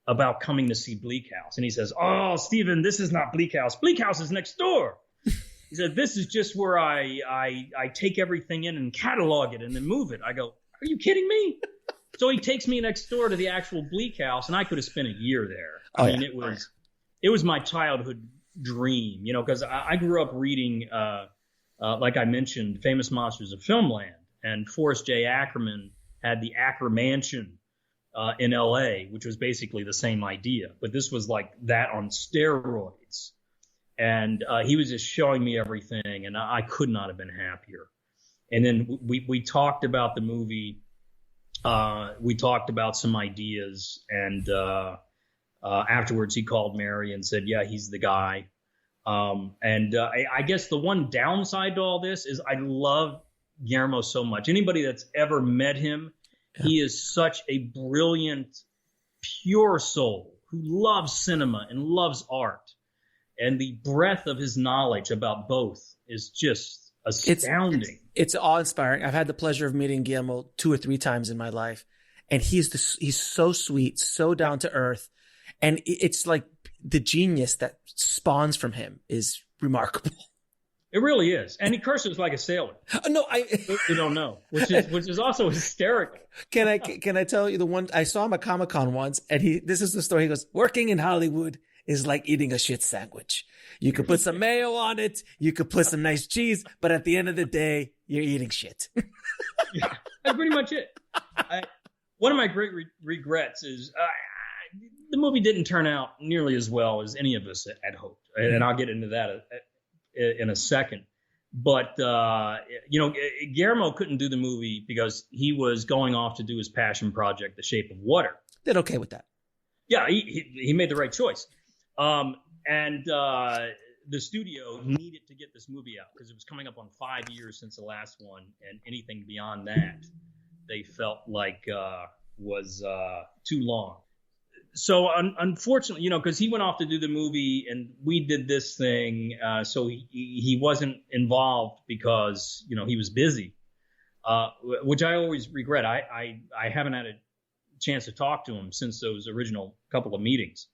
about coming to see Bleak House. And he says, oh, Steven, this is not Bleak House. Bleak House is next door. He said, this is just where I take everything in and catalog it and then move it. I go, are you kidding me? So he takes me next door to the actual Bleak House, and I could have spent a year there. I mean, it was my childhood dream, because I grew up reading, like I mentioned, Famous Monsters of Filmland, and Forrest J. Ackerman had the Acker Mansion in L.A., which was basically the same idea, but this was like that on steroids. And he was just showing me everything, and I could not have been happier. And then we talked about the movie. We talked about some ideas, and afterwards he called Mary and said, yeah, he's the guy. I guess the one downside to all this is I love Guillermo so much. Anybody that's ever met him, he is such a brilliant, pure soul who loves cinema and loves art. And the breadth of his knowledge about both is just astounding. It's awe-inspiring. I've had the pleasure of meeting Guillermo 2 or 3 times in my life, and he's so sweet, so down to earth, and it's like the genius that spawns from him is remarkable. It really is, and he curses like a sailor. No, you don't know, which is also hysterical. Can I tell you the one I saw him at Comic-Con once, and this is the story. He goes, working in Hollywood is like eating a shit sandwich. You could put some mayo on it. You could put some nice cheese, but at the end of the day, you're eating shit. Yeah, that's pretty much it. One of my great regrets is the movie didn't turn out nearly as well as any of us had hoped. And I'll get into that in a second. But, Guillermo couldn't do the movie because he was going off to do his passion project, The Shape of Water. Did okay with that. Yeah, he made the right choice. And the studio needed to get this movie out because it was coming up on 5 years since the last one, and anything beyond that they felt like was too long. So unfortunately, because he went off to do the movie and we did this thing, so he wasn't involved because he was busy. which I always regret. I haven't had a chance to talk to him since those original couple of meetings.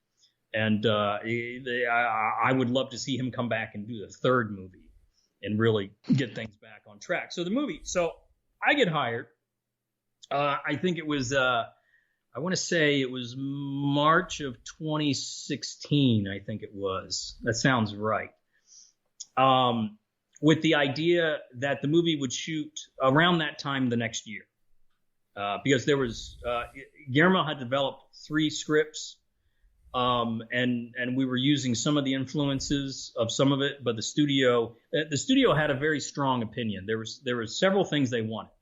And I would love to see him come back and do the third movie and really get things back on track. So I get hired. I think it was, I want to say it was March of 2016, I think it was. That sounds right. With the idea that the movie would shoot around that time the next year. Because there was, Guillermo had developed 3 scripts, and we were using some of the influences of some of it, but the studio had a very strong opinion. There were several things they wanted.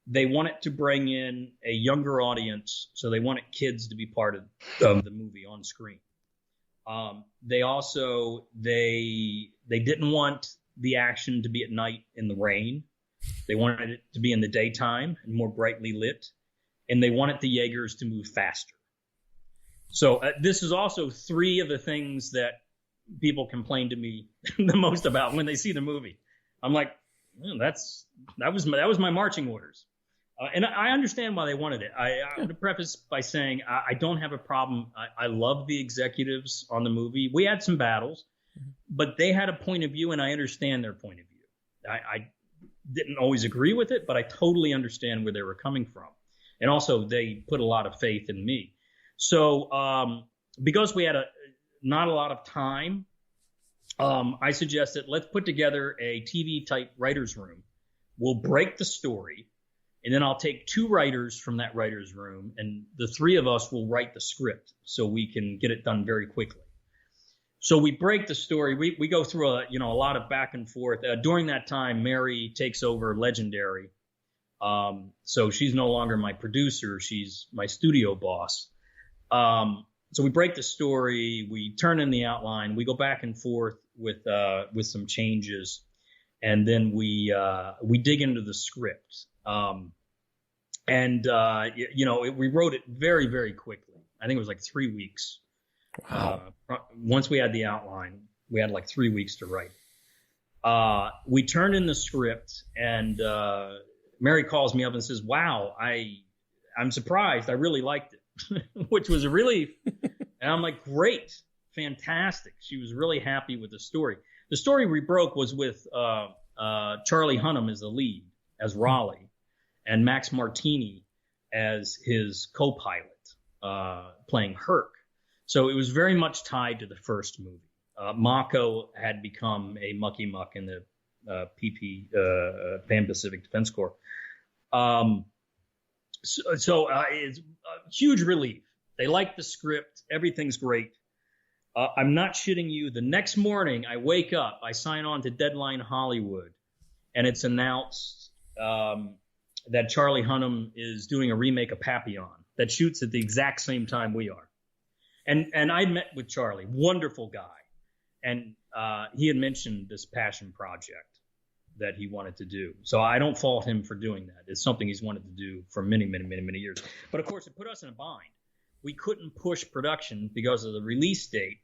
They wanted to bring in a younger audience, so they wanted kids to be part of the movie on screen. They also, they didn't want the action to be at night in the rain. They wanted it to be in the daytime and more brightly lit, and they wanted the Jaegers to move faster. So this is also 3 of the things that people complain to me the most about when they see the movie. I'm like, that was my marching orders, and I understand why they wanted it. I want to preface by saying I don't have a problem. I love the executives on the movie. We had some battles, but they had a point of view, and I understand their point of view. I didn't always agree with it, but I totally understand where they were coming from. And also, they put a lot of faith in me. So because we had not a lot of time, I suggested let's put together a TV-type writer's room. We'll break the story, and then I'll take 2 writers from that writer's room, and the 3 of us will write the script so we can get it done very quickly. So we break the story. We go through a lot of back and forth. During that time, Mary takes over Legendary. So she's no longer my producer. She's my studio boss. So we break the story. We turn in the outline. We go back and forth with some changes, and then we dig into the script. We wrote it very, very quickly. I think it was like 3 weeks. Wow. Once we had the outline, we had like 3 weeks to write. We turned in the script, and Mary calls me up and says, "Wow, I'm surprised. I really liked it," which was a relief. And I'm like, "Great, fantastic." She was really happy with the story. The story we broke was with Charlie Hunnam as the lead, as Raleigh, and Max Martini as his co-pilot, playing Herc. So it was very much tied to the first movie. Mako had become a mucky muck in the Pan Pacific Defense Corps. It's a huge relief. They like the script. Everything's great. I'm not shitting you. The next morning, I wake up. I sign on to Deadline Hollywood, and it's announced that Charlie Hunnam is doing a remake of Papillon that shoots at the exact same time we are. And I met with Charlie, wonderful guy. And he had mentioned this passion project that he wanted to do. So I don't fault him for doing that. It's something he's wanted to do for many, many, many, many years. But of course, it put us in a bind. We couldn't push production because of the release date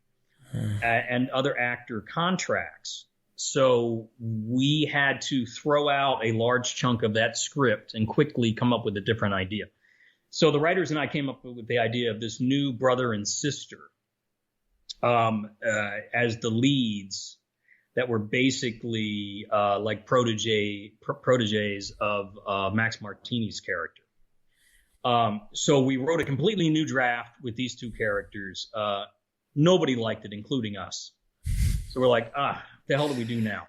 and other actor contracts. So we had to throw out a large chunk of that script and quickly come up with a different idea. So the writers and I came up with the idea of this new brother and sister as the leads that were basically like proteges of Max Martini's character. So we wrote a completely new draft with these 2 characters. Nobody liked it, including us. So we're like, the hell do we do now?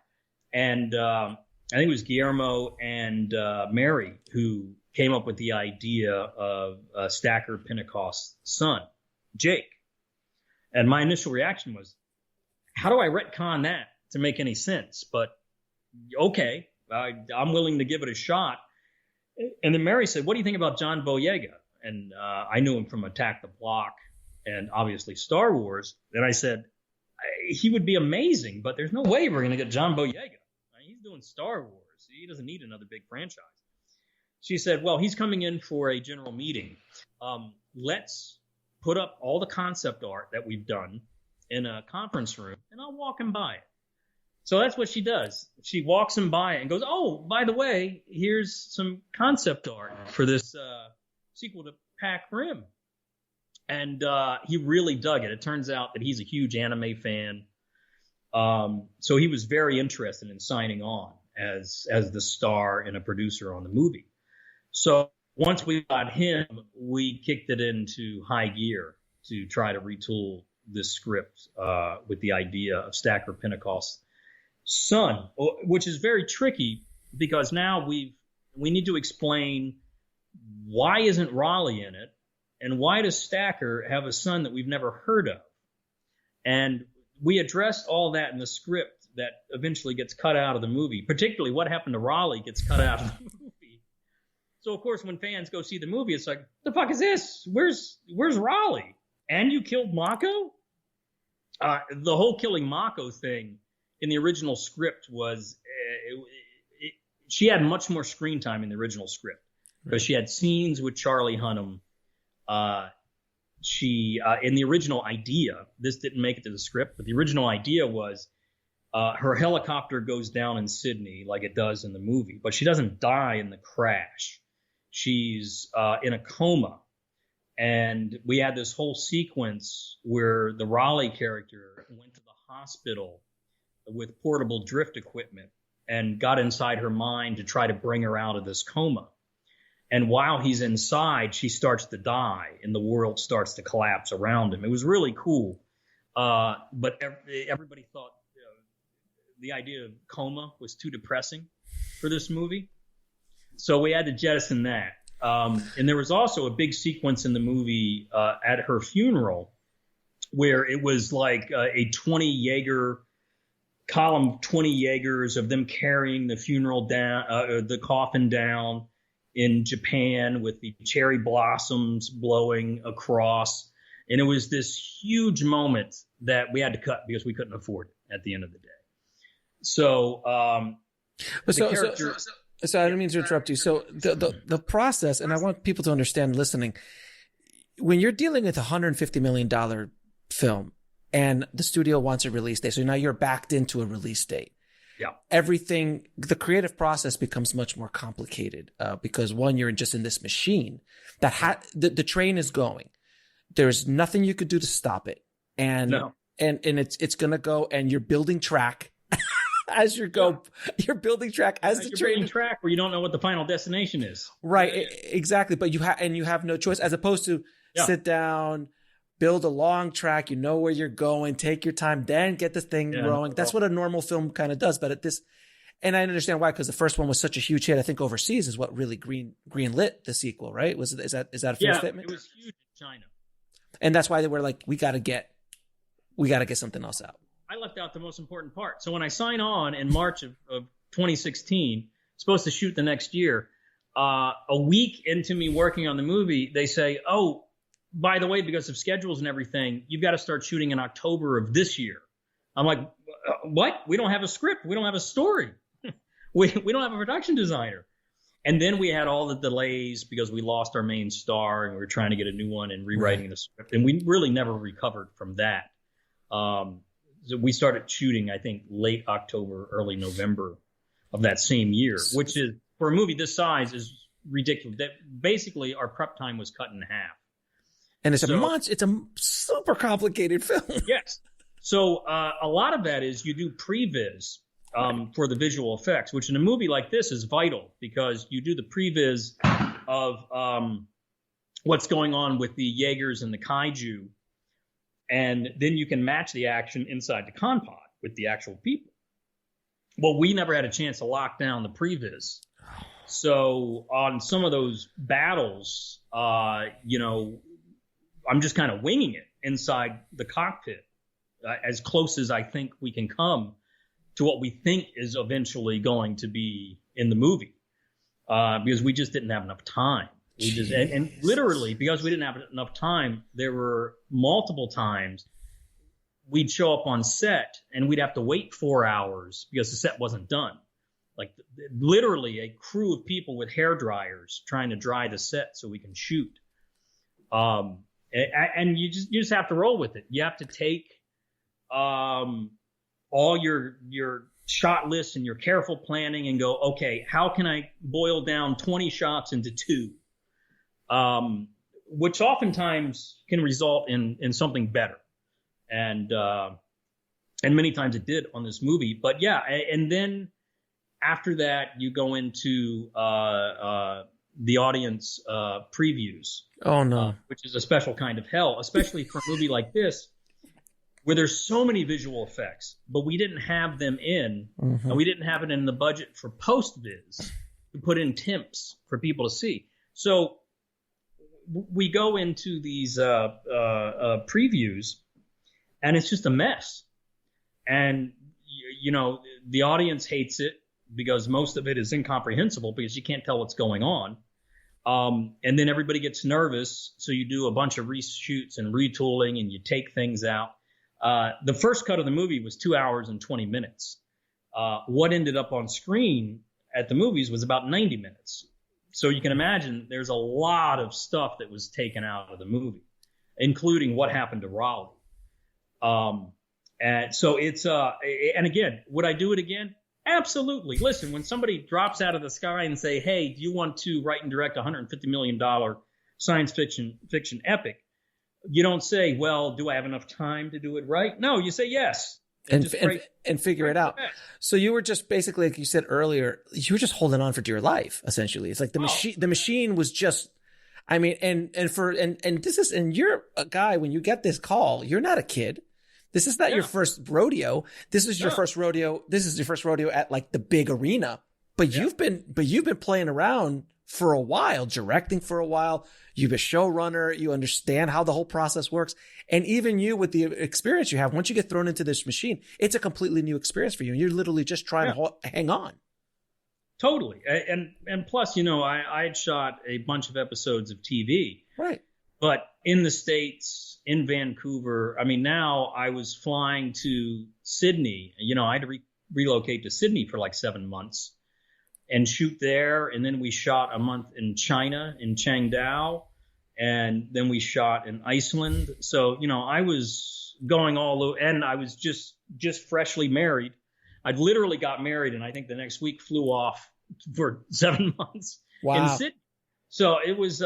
And I think it was Guillermo and Mary who came up with the idea of Stacker Pentecost's son, Jake. And my initial reaction was, how do I retcon that to make any sense? But okay, I'm willing to give it a shot. And then Mary said, "What do you think about John Boyega?" And I knew him from Attack the Block and obviously Star Wars. And I said, he would be amazing, but there's no way we're going to get John Boyega. He's doing Star Wars. He doesn't need another big franchise. She said, "Well, he's coming in for a general meeting. Let's put up all the concept art that we've done in a conference room, and I'll walk him by it." So that's what she does. She walks him by and goes, "Oh, by the way, here's some concept art for this sequel to Pac Rim." And he really dug it. It turns out that he's a huge anime fan. So he was very interested in signing on as the star and a producer on the movie. So once we got him, we kicked it into high gear to try to retool this script with the idea of Stacker Pentecost's son, which is very tricky because now we need to explain why isn't Raleigh in it, and why does Stacker have a son that we've never heard of? And we addressed all that in the script that eventually gets cut out of the movie, particularly what happened to Raleigh gets cut out of the movie. So, of course, when fans go see the movie, it's like, the fuck is this? Where's Raleigh? And you killed Mako? The whole killing Mako thing in the original script was she had much more screen time in the original script because she had scenes with Charlie Hunnam. She in the original idea, this didn't make it to the script, but the original idea was her helicopter goes down in Sydney like it does in the movie, but she doesn't die in the crash. She's in a coma. And we had this whole sequence where the Raleigh character went to the hospital with portable drift equipment and got inside her mind to try to bring her out of this coma. And while he's inside, she starts to die and the world starts to collapse around him. It was really cool. But everybody thought the idea of coma was too depressing for this movie. So we had to jettison that. And there was also a big sequence in the movie at her funeral where it was like a 20 Jaegers of them carrying the funeral down, the coffin down in Japan with the cherry blossoms blowing across. And it was this huge moment that we had to cut because we couldn't afford it at the end of the day. So, So I don't mean to interrupt you. So the process, and I want people to understand listening, when you're dealing with $150 million film and the studio wants a release date, so now you're backed into a release date. Yeah. Everything, the creative process becomes much more complicated because one, you're just in this machine that the train is going. There's nothing you could do to stop it. And it's going to go, and you're building track. As you go, you're building track as the train. Building track where you don't know what the final destination is. Right, exactly. But you have no choice, as opposed to sit down, build a long track. You know where you're going. Take your time, then get the thing rolling. That's what a normal film kind of does. But at this, and I understand why, because the first one was such a huge hit. I think overseas is what really greenlit the sequel. Right? Is that a fair statement? It was huge in China, and that's why they were like, we got to get something else out. I left out the most important part. So when I sign on in March of 2016, supposed to shoot the next year, a week into me working on the movie, they say, "Oh, by the way, because of schedules and everything, you've got to start shooting in October of this year." I'm like, "What? We don't have a script. We don't have a story. we don't have a production designer." And then we had all the delays because we lost our main star and we were trying to get a new one and rewriting the script. And we really never recovered from that. So we started shooting, I think, late October, early November of that same year, which is, for a movie this size, is ridiculous. That basically our prep time was cut in half. And it's a super complicated film. Yes. So a lot of that is you do previs for the visual effects, which in a movie like this is vital because you do the previs of what's going on with the Jaegers and the kaiju. And then you can match the action inside the con pod with the actual people. Well, we never had a chance to lock down the previs. So on some of those battles, I'm just kind of winging it inside the cockpit as close as I think we can come to what we think is eventually going to be in the movie because we just didn't have enough time. And literally, because we didn't have enough time, there were multiple times we'd show up on set and we'd have to wait 4 hours because the set wasn't done. Like literally a crew of people with hair dryers trying to dry the set so we can shoot. And you just have to roll with it. You have to take all your shot list and your careful planning and go, okay, how can I boil down 20 shots into 2? Which oftentimes can result in something better. And many times it did on this movie. But yeah, and then after that, you go into the audience previews. Oh, no. Which is a special kind of hell, especially for a movie like this, where there's so many visual effects, but we didn't have them in, and we didn't have it in the budget for post-viz to put in temps for people to see. So we go into these previews, and it's just a mess. And, you know, the audience hates it because most of it is incomprehensible because you can't tell what's going on. And then everybody gets nervous, so you do a bunch of reshoots and retooling, and you take things out. The first cut of the movie was 2 hours and 20 minutes. What ended up on screen at the movies was about 90 minutes. So you can imagine there's a lot of stuff that was taken out of the movie, including what happened to Raleigh. And so it's, and again, would I do it again? Absolutely. Listen, when somebody drops out of the sky and say, hey, do you want to write and direct a $150 million science fiction epic? You don't say, well, do I have enough time to do it right? No, you say yes. And figure it out. So you were just basically, like you said earlier, you were just holding on for dear life, essentially. It's like the machine was just, I mean, and you're a guy, when you get this call, you're not a kid. This is not your first rodeo. This is your first rodeo. This is your first rodeo at like the big arena. But you've been playing around for a while, directing for a while. You've been a showrunner. You understand how the whole process works. And even you, with the experience you have, once you get thrown into this machine, it's a completely new experience for you. And you're literally just trying to hang on. Totally. And plus, you know, I had shot a bunch of episodes of TV. Right. But in the States, in Vancouver, I mean, now I was flying to Sydney. You know, I had to relocate to Sydney for like 7 months and shoot there. And then we shot a month in China, in Chengdu. And then we shot in Iceland. So, you know, I was going all over, and I was just freshly married. I'd literally got married, and I think the next week flew off for 7 months in Sydney. So it was,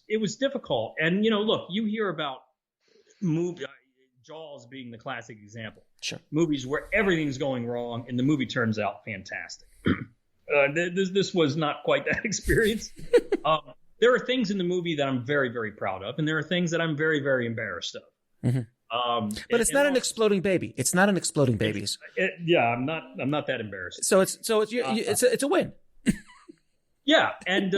it was difficult. And, you know, look, you hear about Jaws being the classic example. Sure. Movies where everything's going wrong and the movie turns out fantastic. This was not quite that experience. There are things in the movie that I'm very, very proud of, and there are things that I'm very, very embarrassed of. Mm-hmm. But it's not an exploding baby. It's not an exploding baby. I'm not that embarrassed. So it's a win. Yeah, and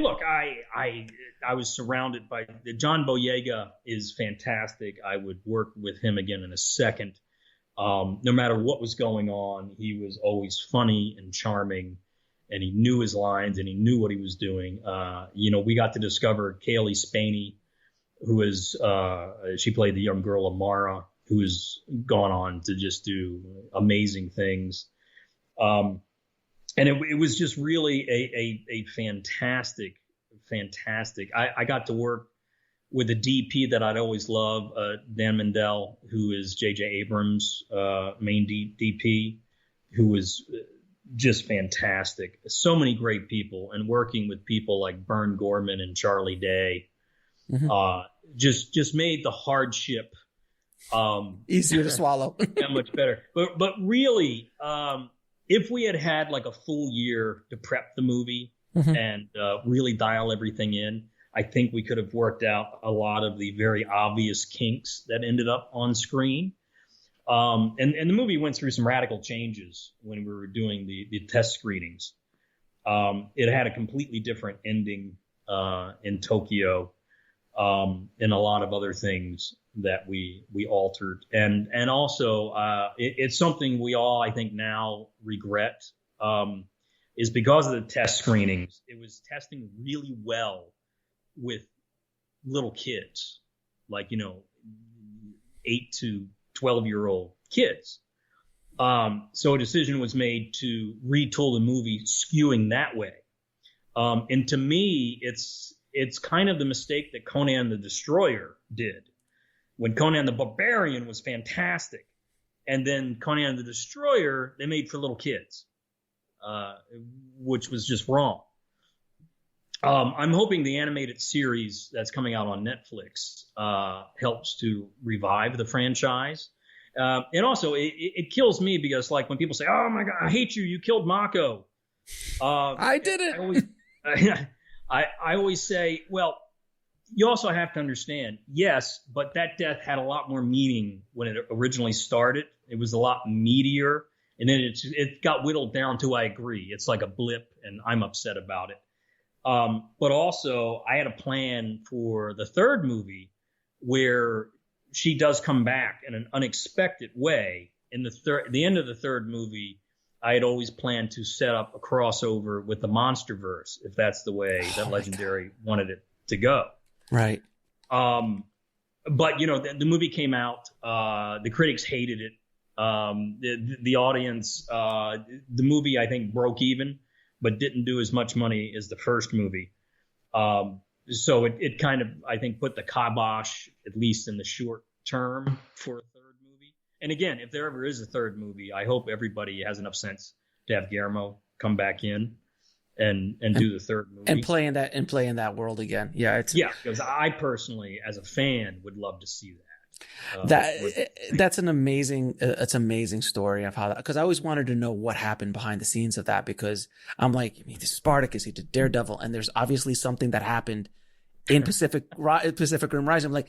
look, I was surrounded by John Boyega is fantastic. I would work with him again in a second. No matter what was going on, he was always funny and charming, and he knew his lines and he knew what he was doing. You know, we got to discover Kaylee Spaney, who is she played the young girl Amara, who has gone on to just do amazing things. And it was just really a fantastic. I got to work with a DP that I'd always loved, Dan Mandel, who is J.J. Abrams' main DP, who was just fantastic. So many great people, and working with people like Bern Gorman and Charlie Day, just made the hardship easier to swallow. That much better. But really, if we had like a full year to prep the movie and really dial everything in, I think we could have worked out a lot of the very obvious kinks that ended up on screen. And the movie went through some radical changes when we were doing the test screenings. It had a completely different ending in Tokyo, and a lot of other things that we altered. And also, it's something we all, I think, now regret, is because of the test screenings. It was testing really well with little kids, like, 8 to 12-year-old kids. So a decision was made to retool the movie skewing that way. And to me, it's kind of the mistake that Conan the Destroyer did, when Conan the Barbarian was fantastic. And then Conan the Destroyer, they made for little kids, which was just wrong. I'm hoping the animated series that's coming out on Netflix helps to revive the franchise. And also, it kills me because, like, when people say, "Oh my God, I hate you! You killed Mako." I did it. I always say, well, you also have to understand, yes, but that death had a lot more meaning when it originally started. It was a lot meatier, and then it got whittled down to, I agree, it's like a blip, and I'm upset about it. But also, I had a plan for the third movie where she does come back in an unexpected way. In the end of the third movie, I had always planned to set up a crossover with the MonsterVerse, if that's the way that Legendary wanted it to go. Right. But, you know, the movie came out. The critics hated it. The audience, the movie, I think, broke even, but didn't do as much money as the first movie. So it kind of, I think, put the kibosh, at least in the short term, for a third movie. And again, if there ever is a third movie, I hope everybody has enough sense to have Guillermo come back in and do the third movie and play in that world again. Yeah, because I personally, as a fan, would love to see that. That's an amazing story of how that, because I always wanted to know what happened behind the scenes of that, because I'm like, this is Spartacus, he did Daredevil, and there's obviously something that happened in Pacific Rim Rising. I'm like,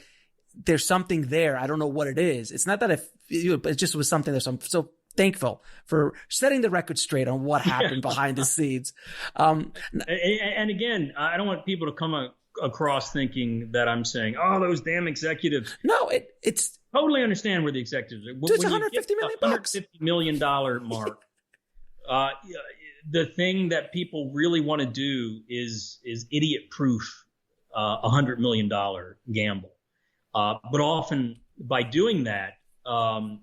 there's something there. I don't know what it is. It's not that it just was something that I'm so thankful for setting the record straight on what happened behind the scenes. And again, I don't want people to come across thinking that I'm saying, oh, those damn executives. No, it's totally understand where the executives are. It's $150 million. $150 million mark. The thing that people really want to do is idiot-proof $100 million gamble. But often by doing that,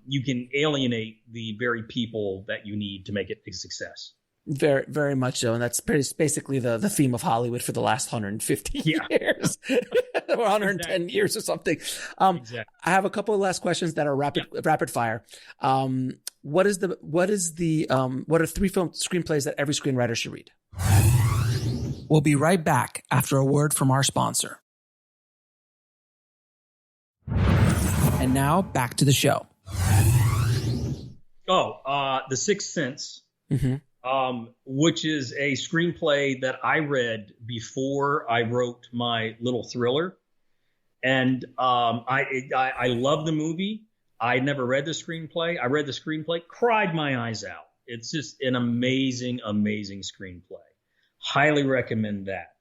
you can alienate the very people that you need to make it a success. Very, very much so. And that's basically the theme of Hollywood for the last 150 years or 110 years or something. Exactly. I have a couple of last questions that are rapid fire. What are 3 film screenplays that every screenwriter should read? We'll be right back after a word from our sponsor. And now back to the show. The Sixth Sense. Mm-hmm. Which is a screenplay that I read before I wrote my little thriller. And I love the movie. I never read the screenplay. I read the screenplay, cried my eyes out. It's just an amazing, amazing screenplay. Highly recommend that.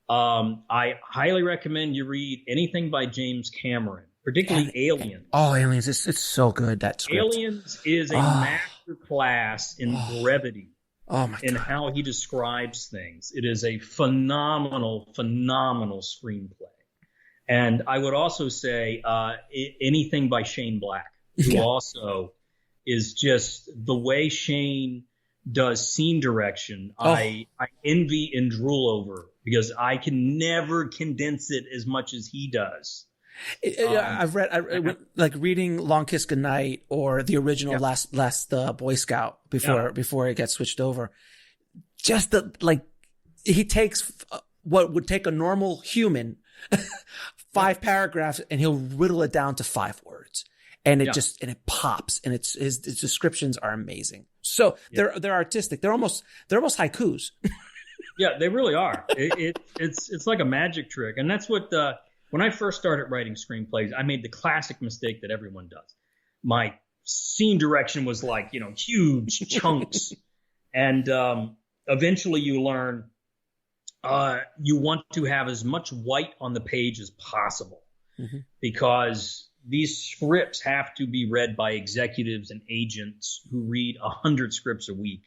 I highly recommend you read anything by James Cameron, particularly Aliens. Oh, Aliens. It's so good, that script. Aliens is a master class in brevity. Oh my in God. how he describes things. It is a phenomenal, phenomenal screenplay. And I would also say anything by Shane Black, who also is just the way Shane does scene direction. I envy and drool over, because I can never condense it as much as he does. I've read like reading Long Kiss Goodnight or the original Last Boy Scout before it gets switched over. Just he takes what would take a normal human 5 paragraphs and he'll whittle it down to 5 words, and it pops, and his descriptions are amazing. So they're artistic. They're almost haikus. Yeah, they really are. It's like a magic trick, and that's what. When I first started writing screenplays, I made the classic mistake that everyone does. My scene direction was like, huge chunks. And eventually you learn you want to have as much white on the page as possible, because these scripts have to be read by executives and agents who read 100 scripts a week.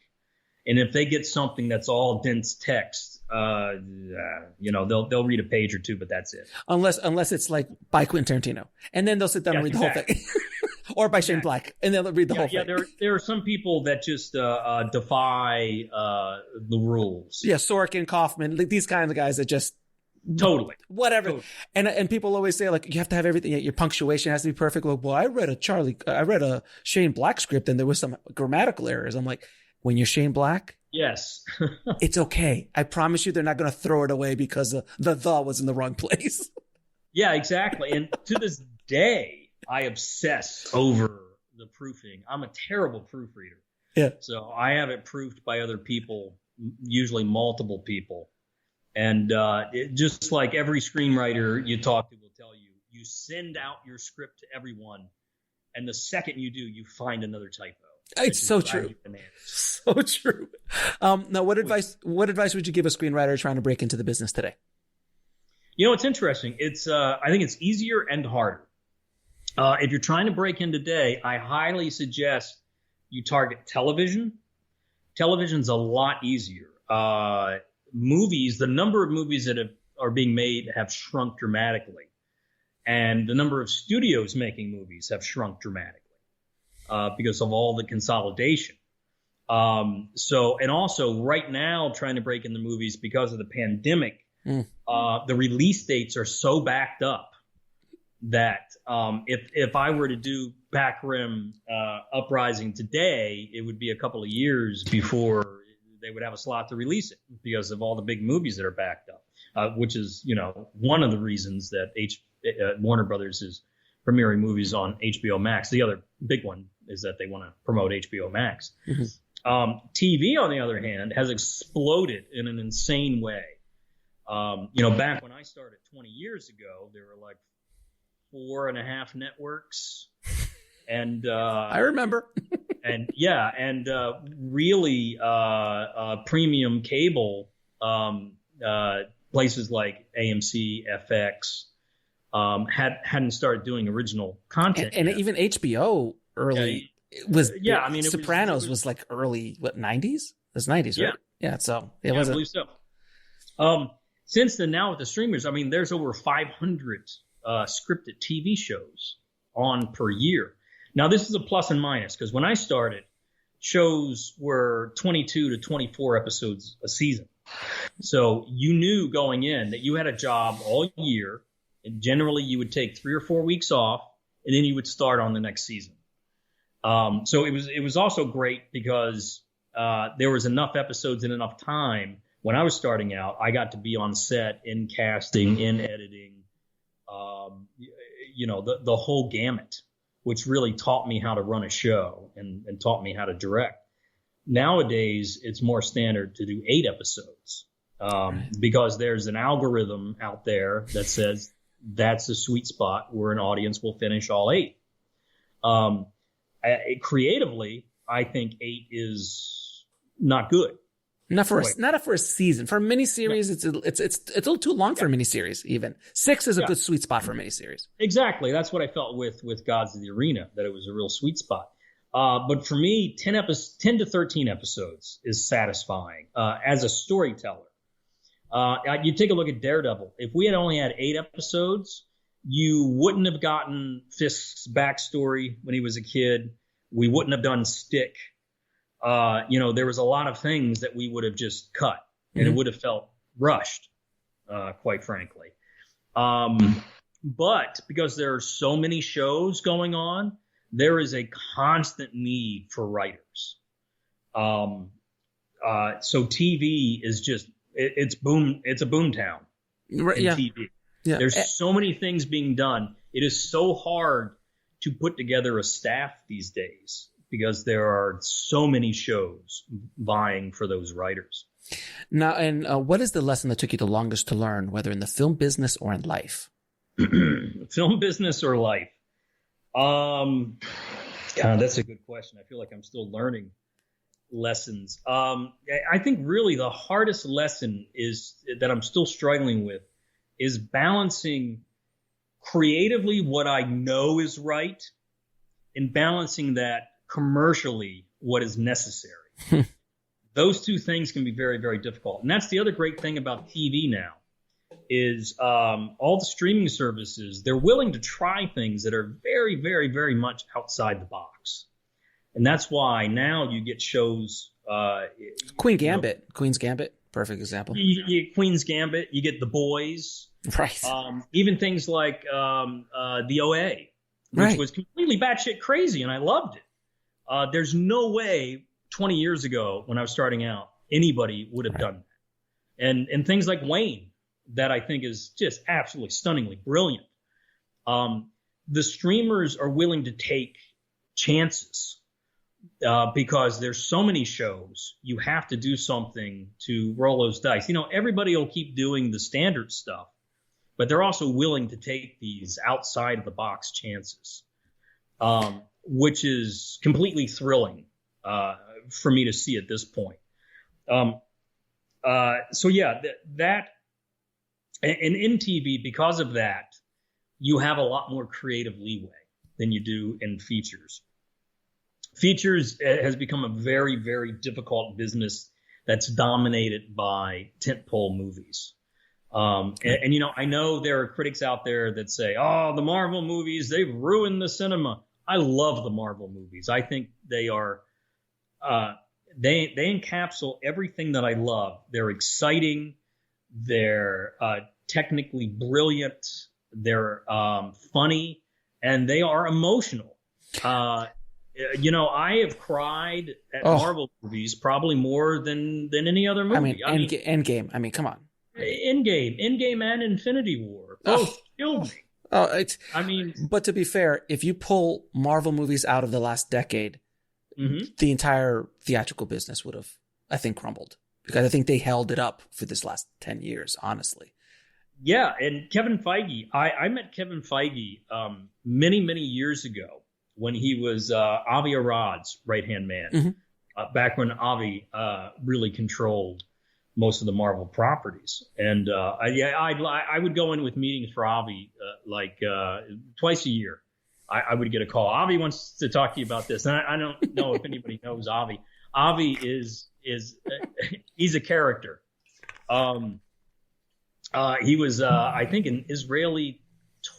And if they get something that's all dense text, they'll read a page or 2, but that's it. Unless it's like by Quentin Tarantino, and then they'll sit down and read the whole thing, or by Shane Black, and they'll read the whole thing. Yeah, there are some people that just defy the rules. Yeah, Sorkin, Kaufman, these kinds of guys that just Totally. Whatever. Totally. And people always say, like, you have to have everything. Your punctuation has to be perfect. Like, well, I read a Shane Black script and there was some grammatical errors. I'm like, when you're Shane Black, yes, it's okay. I promise you, they're not going to throw it away because the was in the wrong place. Yeah, exactly. And to this day, I obsess over the proofing. I'm a terrible proofreader. Yeah. So I have it proofed by other people, usually multiple people. And just like every screenwriter you talk to will tell you, you send out your script to everyone, and the second you do, you find another typo. It's so true. So true. Now, what advice would you give a screenwriter trying to break into the business today? You know, it's interesting. I think it's easier and harder. If you're trying to break in today, I highly suggest you target television. Television's a lot easier. Movies, the number of movies that are being made have shrunk dramatically. And the number of studios making movies have shrunk dramatically because of all the consolidation. And also right now trying to break in the movies because of the pandemic, the release dates are so backed up that if I were to do Rim Uprising today, it would be a couple of years before they would have a slot to release it because of all the big movies that are backed up, which is, one of the reasons that Warner Brothers is premiering movies on HBO Max. The other big one is that they want to promote HBO Max. Mm-hmm. TV, on the other hand, has exploded in an insane way. Back when I started 20 years ago, there were like 4.5 networks. And I remember. Really premium cable places like AMC, FX hadn't started doing original content, and even HBO early was. Yeah, I mean, Sopranos was like early 90s. It was 90s, right? Yeah, so it was. I believe so. Since then, now with the streamers, I mean, there's over 500 scripted TV shows on per year. Now, this is a plus and minus because when I started, shows were 22 to 24 episodes a season. So you knew going in that you had a job all year, and generally you would take 3 or 4 weeks off, and then you would start on the next season. So it was also great because there was enough episodes and enough time. When I was starting out, I got to be on set, in casting, in editing, the whole gamut, which really taught me how to run a show and taught me how to direct. Nowadays, it's more standard to do 8 episodes because there's an algorithm out there that says that's the sweet spot where an audience will finish all 8. Creatively, I think 8 is not good. Not for a season. For a miniseries, it's a little too long for a miniseries. Even 6 is a good sweet spot for a miniseries. Exactly, that's what I felt with Gods of the Arena, that it was a real sweet spot. But for me, 10 to 13 episodes is satisfying as a storyteller. You take a look at Daredevil. If we had only had 8 episodes, you wouldn't have gotten Fisk's backstory when he was a kid. We wouldn't have done Stick. There was a lot of things that we would have just cut, and it would have felt rushed, quite frankly. But because there are so many shows going on, there is a constant need for writers. So TV is just, it's a boom town in TV. Yeah. There's so many things being done. It is so hard to put together a staff these days, because there are so many shows vying for those writers. Now, and what is the lesson that took you the longest to learn, whether in the film business or in life? Film business or life? That's a good question. I feel like I'm still learning lessons. I think really the hardest lesson that I'm still struggling with is balancing creatively what I know is right and balancing that commercially what is necessary. Those two things can be very, very difficult. And that's the other great thing about TV now is all the streaming services, they're willing to try things that are very, very, very much outside the box. And that's why now you get shows. Queen's Gambit, perfect example. You get Queen's Gambit, you get The Boys. Right. Even things like the OA, which was completely batshit crazy, and I loved it. There's no way 20 years ago when I was starting out, anybody would have done that. And things like Wayne, that I think is just absolutely stunningly brilliant. The streamers are willing to take chances because there's so many shows. You have to do something to roll those dice. Everybody will keep doing the standard stuff, but they're also willing to take these outside of the box chances, which is completely thrilling for me to see at this point. So yeah, that and in TV, because of that, you have a lot more creative leeway than you do in features. Features has become a very, very difficult business that's dominated by tentpole movies. And I know there are critics out there that say, oh, the Marvel movies, they've ruined the cinema. I love the Marvel movies. I think they are, they encapsulate everything that I love. They're exciting. They're technically brilliant. They're funny, and they are emotional. I have cried at Marvel movies probably more than any other movie. Endgame. I mean, come on. Endgame and Infinity War both killed me. But to be fair, if you pull Marvel movies out of the last decade, the entire theatrical business would have, I think, crumbled, because I think they held it up for this last 10 years, honestly. Yeah, and Kevin Feige, I met Kevin Feige many, many years ago when he was Avi Arad's right-hand man, back when Avi really controlled most of the Marvel properties. And I would go in with meetings for Avi twice a year. I would get a call. Avi wants to talk to you about this. And I don't know if anybody knows Avi. Avi is he's a character. He was, I think, an Israeli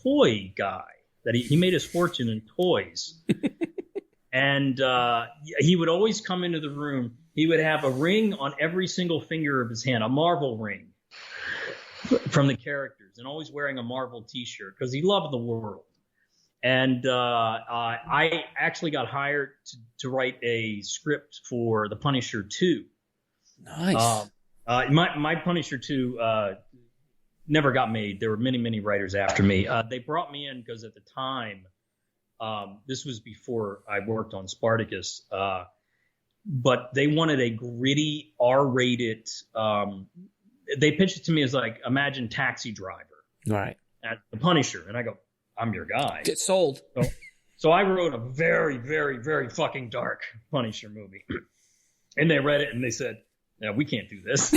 toy guy that he made his fortune in toys. And he would always come into the room. He would have a ring on every single finger of his hand, a Marvel ring from the characters, and always wearing a Marvel T-shirt because he loved the world. And I actually got hired to write a script for The Punisher 2. Nice. My Punisher 2 never got made. There were many, many writers after me. They brought me in because at the time, this was before I worked on Spartacus, but they wanted a gritty R-rated. They pitched it to me as like, imagine Taxi Driver, right? At The Punisher, and I go, I'm your guy. Get sold. So I wrote a very, very, very fucking dark Punisher movie, and they read it and they said, "No, we can't do this.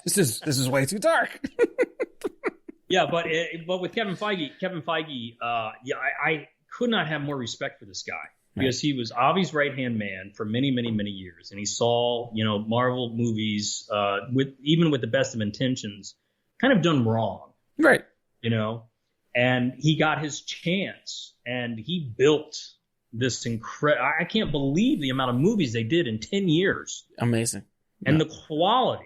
This is way too dark." Yeah, but with Kevin Feige, I could not have more respect for this guy because he was Avi's right-hand man for many, many, many years, and he saw Marvel movies even with the best of intentions kind of done wrong, right? And he got his chance, and he built this incredible. I can't believe the amount of movies they did in 10 years. Amazing, and the quality.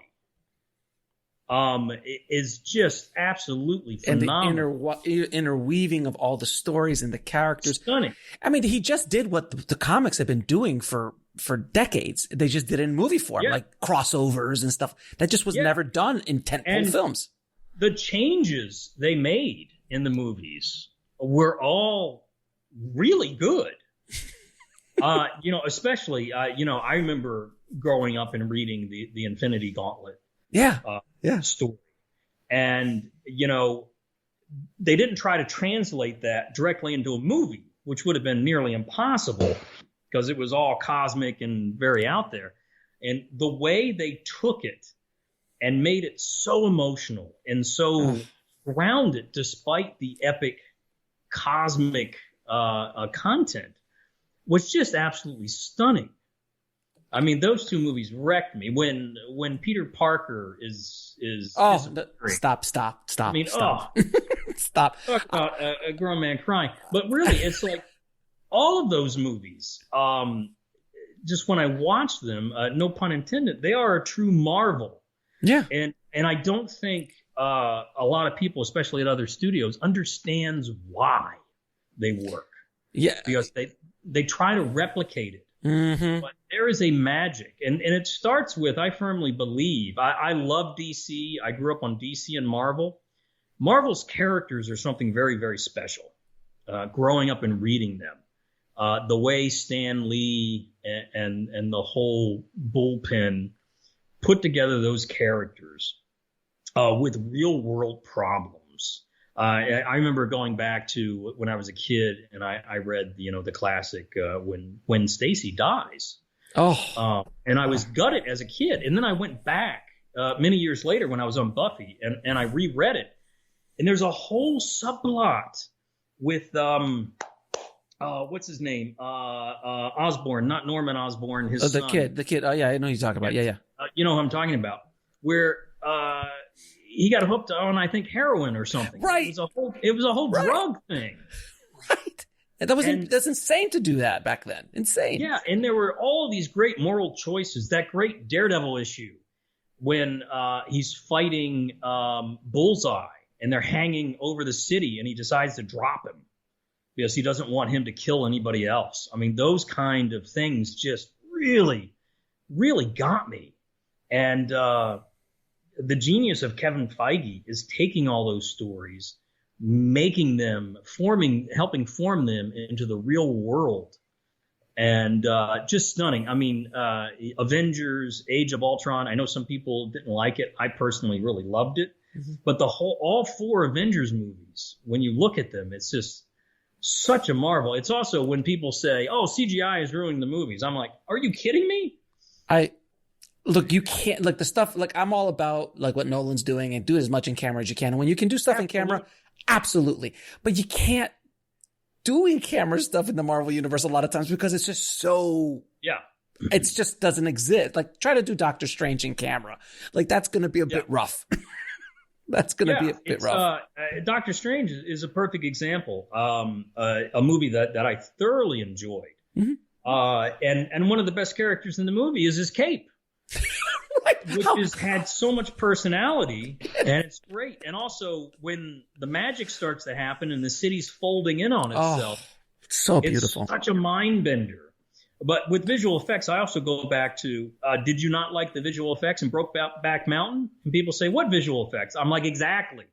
Is just absolutely phenomenal. And the interweaving of all the stories and the characters. Stunning. I mean, he just did what the comics have been doing for decades. They just did it in movie form, like crossovers and stuff. That just was never done in tentpole films. The changes they made in the movies were all really good. Especially, I remember growing up and reading the Infinity Gauntlet. Story. And, they didn't try to translate that directly into a movie, which would have been nearly impossible because it was all cosmic and very out there. And the way they took it and made it so emotional and so grounded despite the epic cosmic content was just absolutely stunning. I mean, those two movies wrecked me. When Peter Parker is stop. I mean, stop. Stop. Talk about a grown man crying. But really, it's like all of those movies. Just when I watch them, no pun intended, they are a true marvel. Yeah. And I don't think a lot of people, especially at other studios, understands why they work. Yeah. Because they try to replicate it. Mm-hmm. But there is a magic. And it starts with, I firmly believe, I love DC. I grew up on DC and Marvel. Marvel's characters are something very, very special. Growing up and reading them. The way Stan Lee and the whole bullpen put together those characters with real world problems. I remember going back to when I was a kid and I read, the classic when Stacy dies. Oh. And I was gutted as a kid. And then I went back many years later when I was on Buffy and I reread it. And there's a whole subplot with what's his name? Osborn, not Norman Osborn, his son. The kid. Oh yeah, I know who you're talking about. Yeah. You know who I'm talking about. Where he got hooked on, I think, heroin or something. Right. It was a whole drug thing. Right. And that's insane to do that back then. Insane. Yeah, and there were all of these great moral choices. That great Daredevil issue when he's fighting Bullseye and they're hanging over the city and he decides to drop him because he doesn't want him to kill anybody else. I mean, those kind of things just really, really got me. And the genius of Kevin Feige is taking all those stories, making them, helping form them into the real world. And just stunning. I mean, Avengers, Age of Ultron, I know some people didn't like it. I personally really loved it. Mm-hmm. But all four Avengers movies, when you look at them, it's just such a marvel. It's also when people say, oh, CGI is ruining the movies. I'm like, are you kidding me? Look, you can't, like the stuff, like I'm all about like what Nolan's doing and do as much in camera as you can. And when you can do stuff in camera, absolutely. But you can't do in camera stuff in the Marvel universe a lot of times because it's just so, it just doesn't exist. Like try to do Doctor Strange in camera. Like that's going to be a bit rough. That's going to be a bit rough. Doctor Strange is a perfect example. A movie that I thoroughly enjoyed. Mm-hmm. And one of the best characters in the movie is his cape. Which has had so much personality, and it's great. And also, when the magic starts to happen and the city's folding in on itself, it's so beautiful. It's such a mind bender. But with visual effects, I also go back to, did you not like the visual effects in Brokeback Mountain? And people say, what visual effects? I'm like, exactly.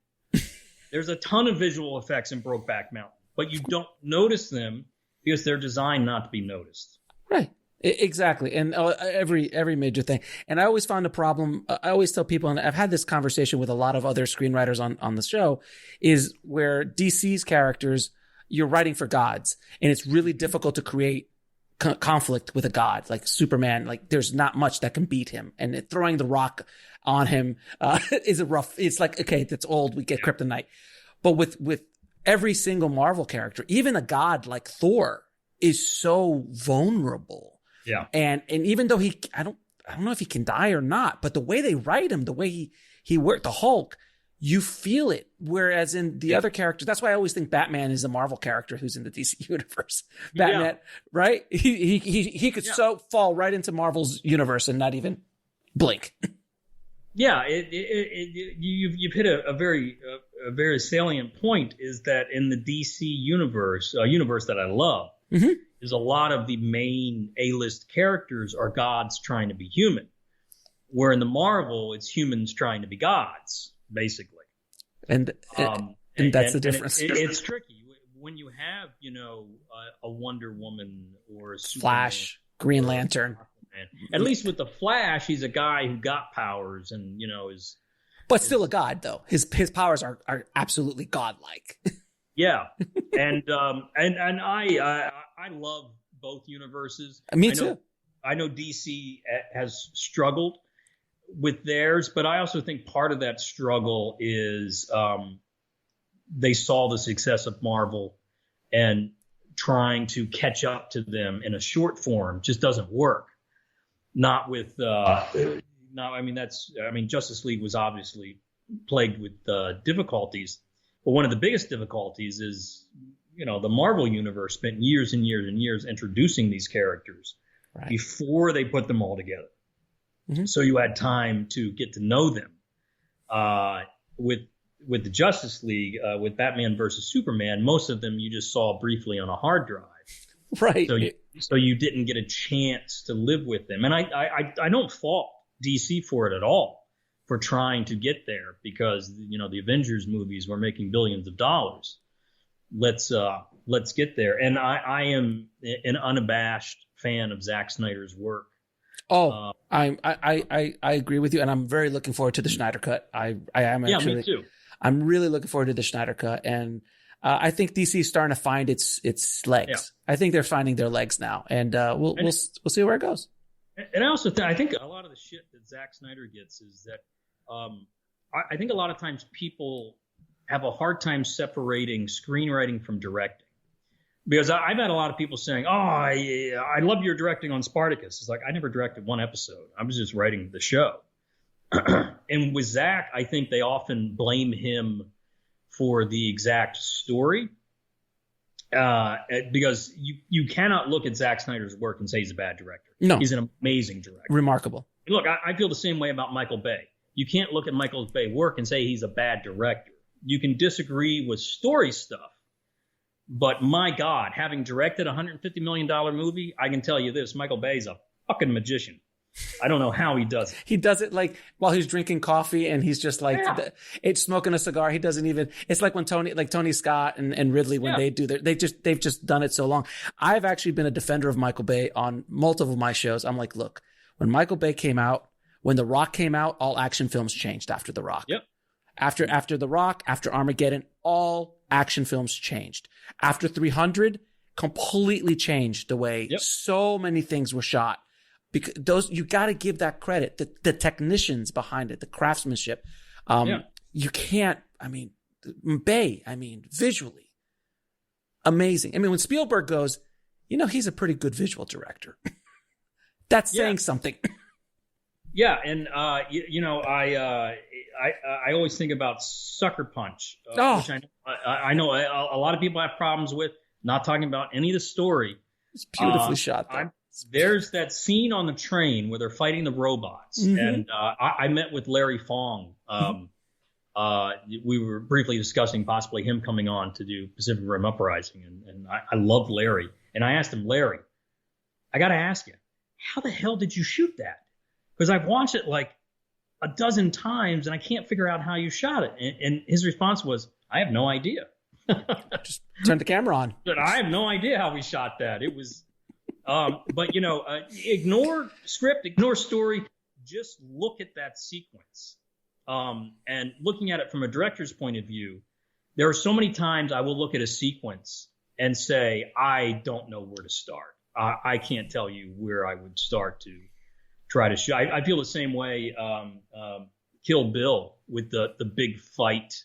There's a ton of visual effects in Brokeback Mountain, but you don't notice them because they're designed not to be noticed. Right. Exactly. And every major thing. And I always found a problem. I always tell people, and I've had this conversation with a lot of other screenwriters on the show, is where DC's characters, you're writing for gods, and it's really difficult to create conflict with a god like Superman. Like there's not much that can beat him, and throwing the rock on him is a rough. It's like, okay, that's old. We get Kryptonite. But with every single Marvel character, even a god like Thor is so vulnerable. Yeah. And even though I don't know if he can die or not, but the way they write him, the way he worked, the Hulk, you feel it. Whereas in the other characters, that's why I always think Batman is a Marvel character who's in the DC universe. Batman, right? He could so fall right into Marvel's universe and not even blink. Yeah, you've hit a very salient point, is that in the DC universe, a universe that I love, mm-hmm. is a lot of the main A-list characters are gods trying to be human, where in the Marvel, it's humans trying to be gods, basically. And that's the difference. It's tricky when you have, a Wonder Woman or a Superman, Flash, Green Lantern. At least with the Flash, he's a guy who got powers and, is. But still a god, though. His powers are absolutely godlike. Yeah, and I love both universes. Me too. I know DC has struggled with theirs, but I also think part of that struggle is they saw the success of Marvel, and trying to catch up to them in a short form just doesn't work. Not with Justice League was obviously plagued with difficulties. But one of the biggest difficulties is, the Marvel universe spent years and years and years introducing these characters before they put them all together. So you had time to get to know them. With the Justice League, with Batman versus Superman, most of them you just saw briefly on a hard drive. Right. So you didn't get a chance to live with them. And I don't fault DC for it at all, for trying to get there, because, the Avengers movies were making billions of dollars. Let's get there. And I am an unabashed fan of Zack Snyder's work. Oh, I agree with you, and I'm very looking forward to the Snyder Cut. I am actually. Yeah, me too. I'm really looking forward to the Snyder Cut, and I think DC is starting to find its legs. Yeah. I think they're finding their legs now, and we'll see where it goes. And I also I think a lot of the shit that Zack Snyder gets is that I think a lot of times people have a hard time separating screenwriting from directing. Because I've had a lot of people saying, "Oh, I love your directing on Spartacus." It's like, I never directed one episode. I was just writing the show. And with Zack, I think they often blame him for the exact story, because you cannot look at Zack Snyder's work and say he's a bad director. No, he's an amazing director. Remarkable. Look, I feel the same way about Michael Bay. You can't look at Michael Bay's work and say he's a bad director. You can disagree with story stuff. But my God, having directed a $150 million movie, I can tell you this: Michael Bay's a fucking magician. I don't know how he does it. He does it like while he's drinking coffee, and he's just like it's smoking a cigar. He doesn't even. It's like when Tony Scott and Ridley, when they do they've just done it so long. I've actually been a defender of Michael Bay on multiple of my shows. I'm like, look, when Michael Bay came out, when The Rock came out, all action films changed after The Rock. Yep. After The Rock, after Armageddon, all action films changed. After 300, completely changed the way so many things were shot. Because you got to give that credit, the technicians behind it, the craftsmanship. You can't. Bay. Visually amazing. When Spielberg goes, he's a pretty good visual director. That's saying something. Yeah, and I always think about Sucker Punch, which I know a lot of people have problems with. Not talking about any of the story. It's beautifully shot, though. There's that scene on the train where they're fighting the robots, and I met with Larry Fong. We were briefly discussing possibly him coming on to do Pacific Rim Uprising, and I love Larry. And I asked him, Larry, I got to ask you, how the hell did you shoot that? Because I've watched it like a dozen times, and I can't figure out how you shot it. And his response was, I have no idea. Just turn the camera on. But I have no idea how we shot that. It was... but ignore script, ignore story, just look at that sequence. And looking at it from a director's point of view, there are so many times I will look at a sequence and say, I don't know where to start. I can't tell you where I would start to try to shoot. I feel the same way. Kill Bill with the big fight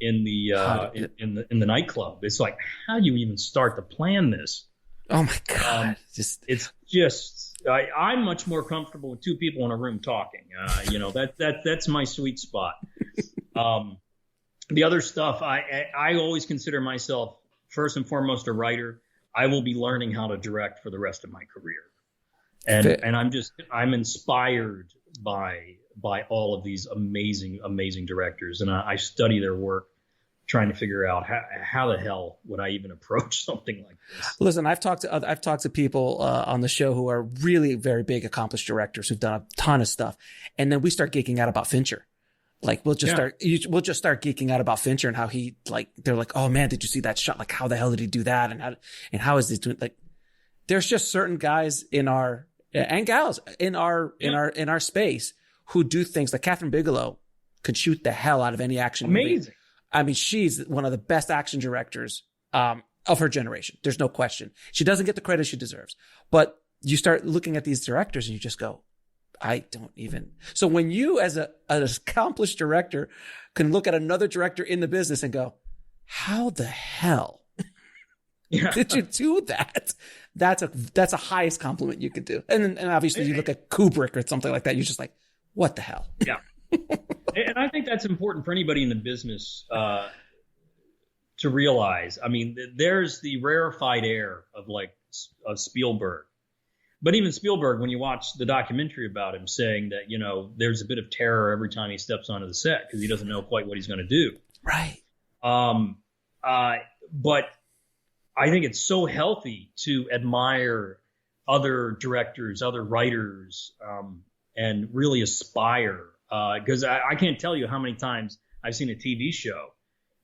in the nightclub. It's like, how do you even start to plan this? Oh my God! I'm much more comfortable with two people in a room talking. That's my sweet spot. The other stuff, I always consider myself first and foremost a writer. I will be learning how to direct for the rest of my career, and I'm inspired by all of these amazing directors, and I study their work, trying to figure out how the hell would I even approach something like this. Listen, I've talked to people on the show who are really very big, accomplished directors who've done a ton of stuff, and then we start geeking out about Fincher. Like we'll just start geeking out about Fincher and how they're like, oh man, did you see that shot? Like how the hell did he do that? And how is he doing? Like there's just certain guys in our and gals in our space who do things like Catherine Bigelow could shoot the hell out of any action movie. Amazing. She's one of the best action directors of her generation. There's no question. She doesn't get the credit she deserves. But you start looking at these directors and you just go, I don't even. So when you, as an accomplished director, can look at another director in the business and go, how the hell did you do that? That's a highest compliment you could do. And obviously you look at Kubrick or something like that. You're just like, what the hell? Yeah. And I think that's important for anybody in the business to realize. I mean, there's the rarefied air of Spielberg, But even Spielberg, when you watch the documentary about him, saying that, you know, there's a bit of terror every time he steps onto the set because he doesn't know quite what he's going to do. Right. But I think it's so healthy to admire other directors, other writers, and really aspire. Because I can't tell you how many times I've seen a TV show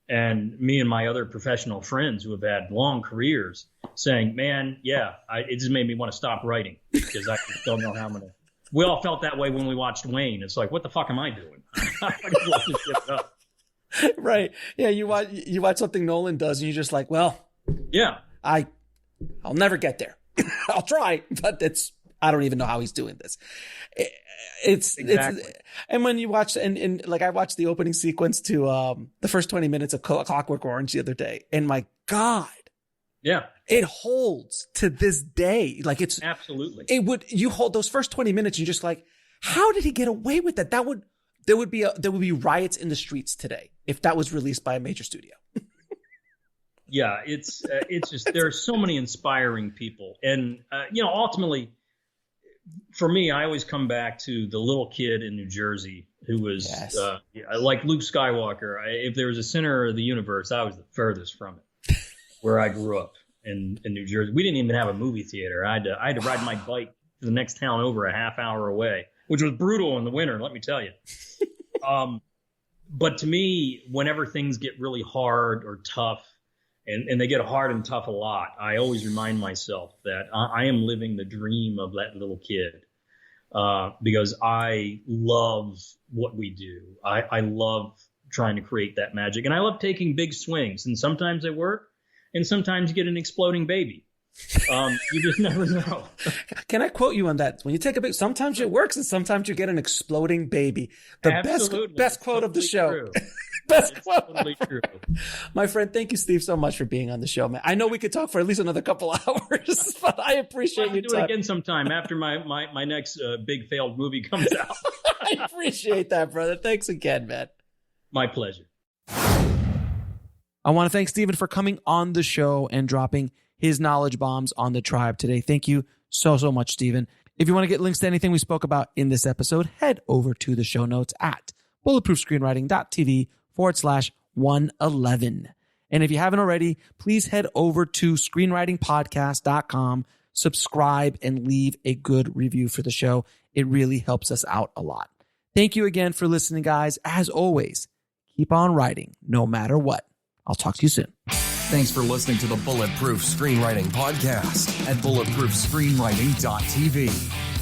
and me and my other professional friends who have had long careers saying, man, yeah, it just made me want to stop writing because I just don't know how I'm going to. We all felt that way when we watched Wayne. It's like, what the fuck am I doing? I just want to shit up. Right. Yeah. You watch something Nolan does and you're just like, well, yeah, I'll never get there. I'll try, but I don't even know how he's doing this. It's and when you watch and like I watched the opening sequence to the first 20 minutes of Clockwork Orange the other day, and my God, yeah, it holds to this day. Like it's absolutely. You hold those first 20 minutes, and you're just like, how did he get away with that? There would be riots in the streets today if that was released by a major studio. Yeah, it's just there are so many inspiring people, and ultimately, for me, I always come back to the little kid in New Jersey who was like Luke Skywalker. If there was a center of the universe, I was the furthest from it. Where I grew up in New Jersey, we didn't even have a movie theater. I had to ride my bike to the next town over a half hour away, which was brutal in the winter, let me tell you. But to me, whenever things get really hard or tough, and they get hard and tough a lot, I always remind myself that I am living the dream of that little kid because I love what we do. I love trying to create that magic, and I love taking big swings, and sometimes they work, and sometimes you get an exploding baby. You just never know. Can I quote you on that? When you take sometimes it works and sometimes you get an exploding baby. The best quote of the show. Best quote. Totally true. My friend, thank you, Steve, so much for being on the show, man. I know we could talk for at least another couple hours, but I appreciate you. Do it again sometime after my next big failed movie comes out. I appreciate that, brother. Thanks again, man. My pleasure. I want to thank Steven for coming on the show and dropping his knowledge bombs on the tribe today. Thank you so much, Steven. If you want to get links to anything we spoke about in this episode, head over to the show notes at bulletproofscreenwriting.tv/111. And if you haven't already, please head over to screenwritingpodcast.com, subscribe, and leave a good review for the show. It really helps us out a lot. Thank you again for listening, guys. As always, keep on writing no matter what. I'll talk to you soon. Thanks for listening to the Bulletproof Screenwriting Podcast at bulletproofscreenwriting.tv.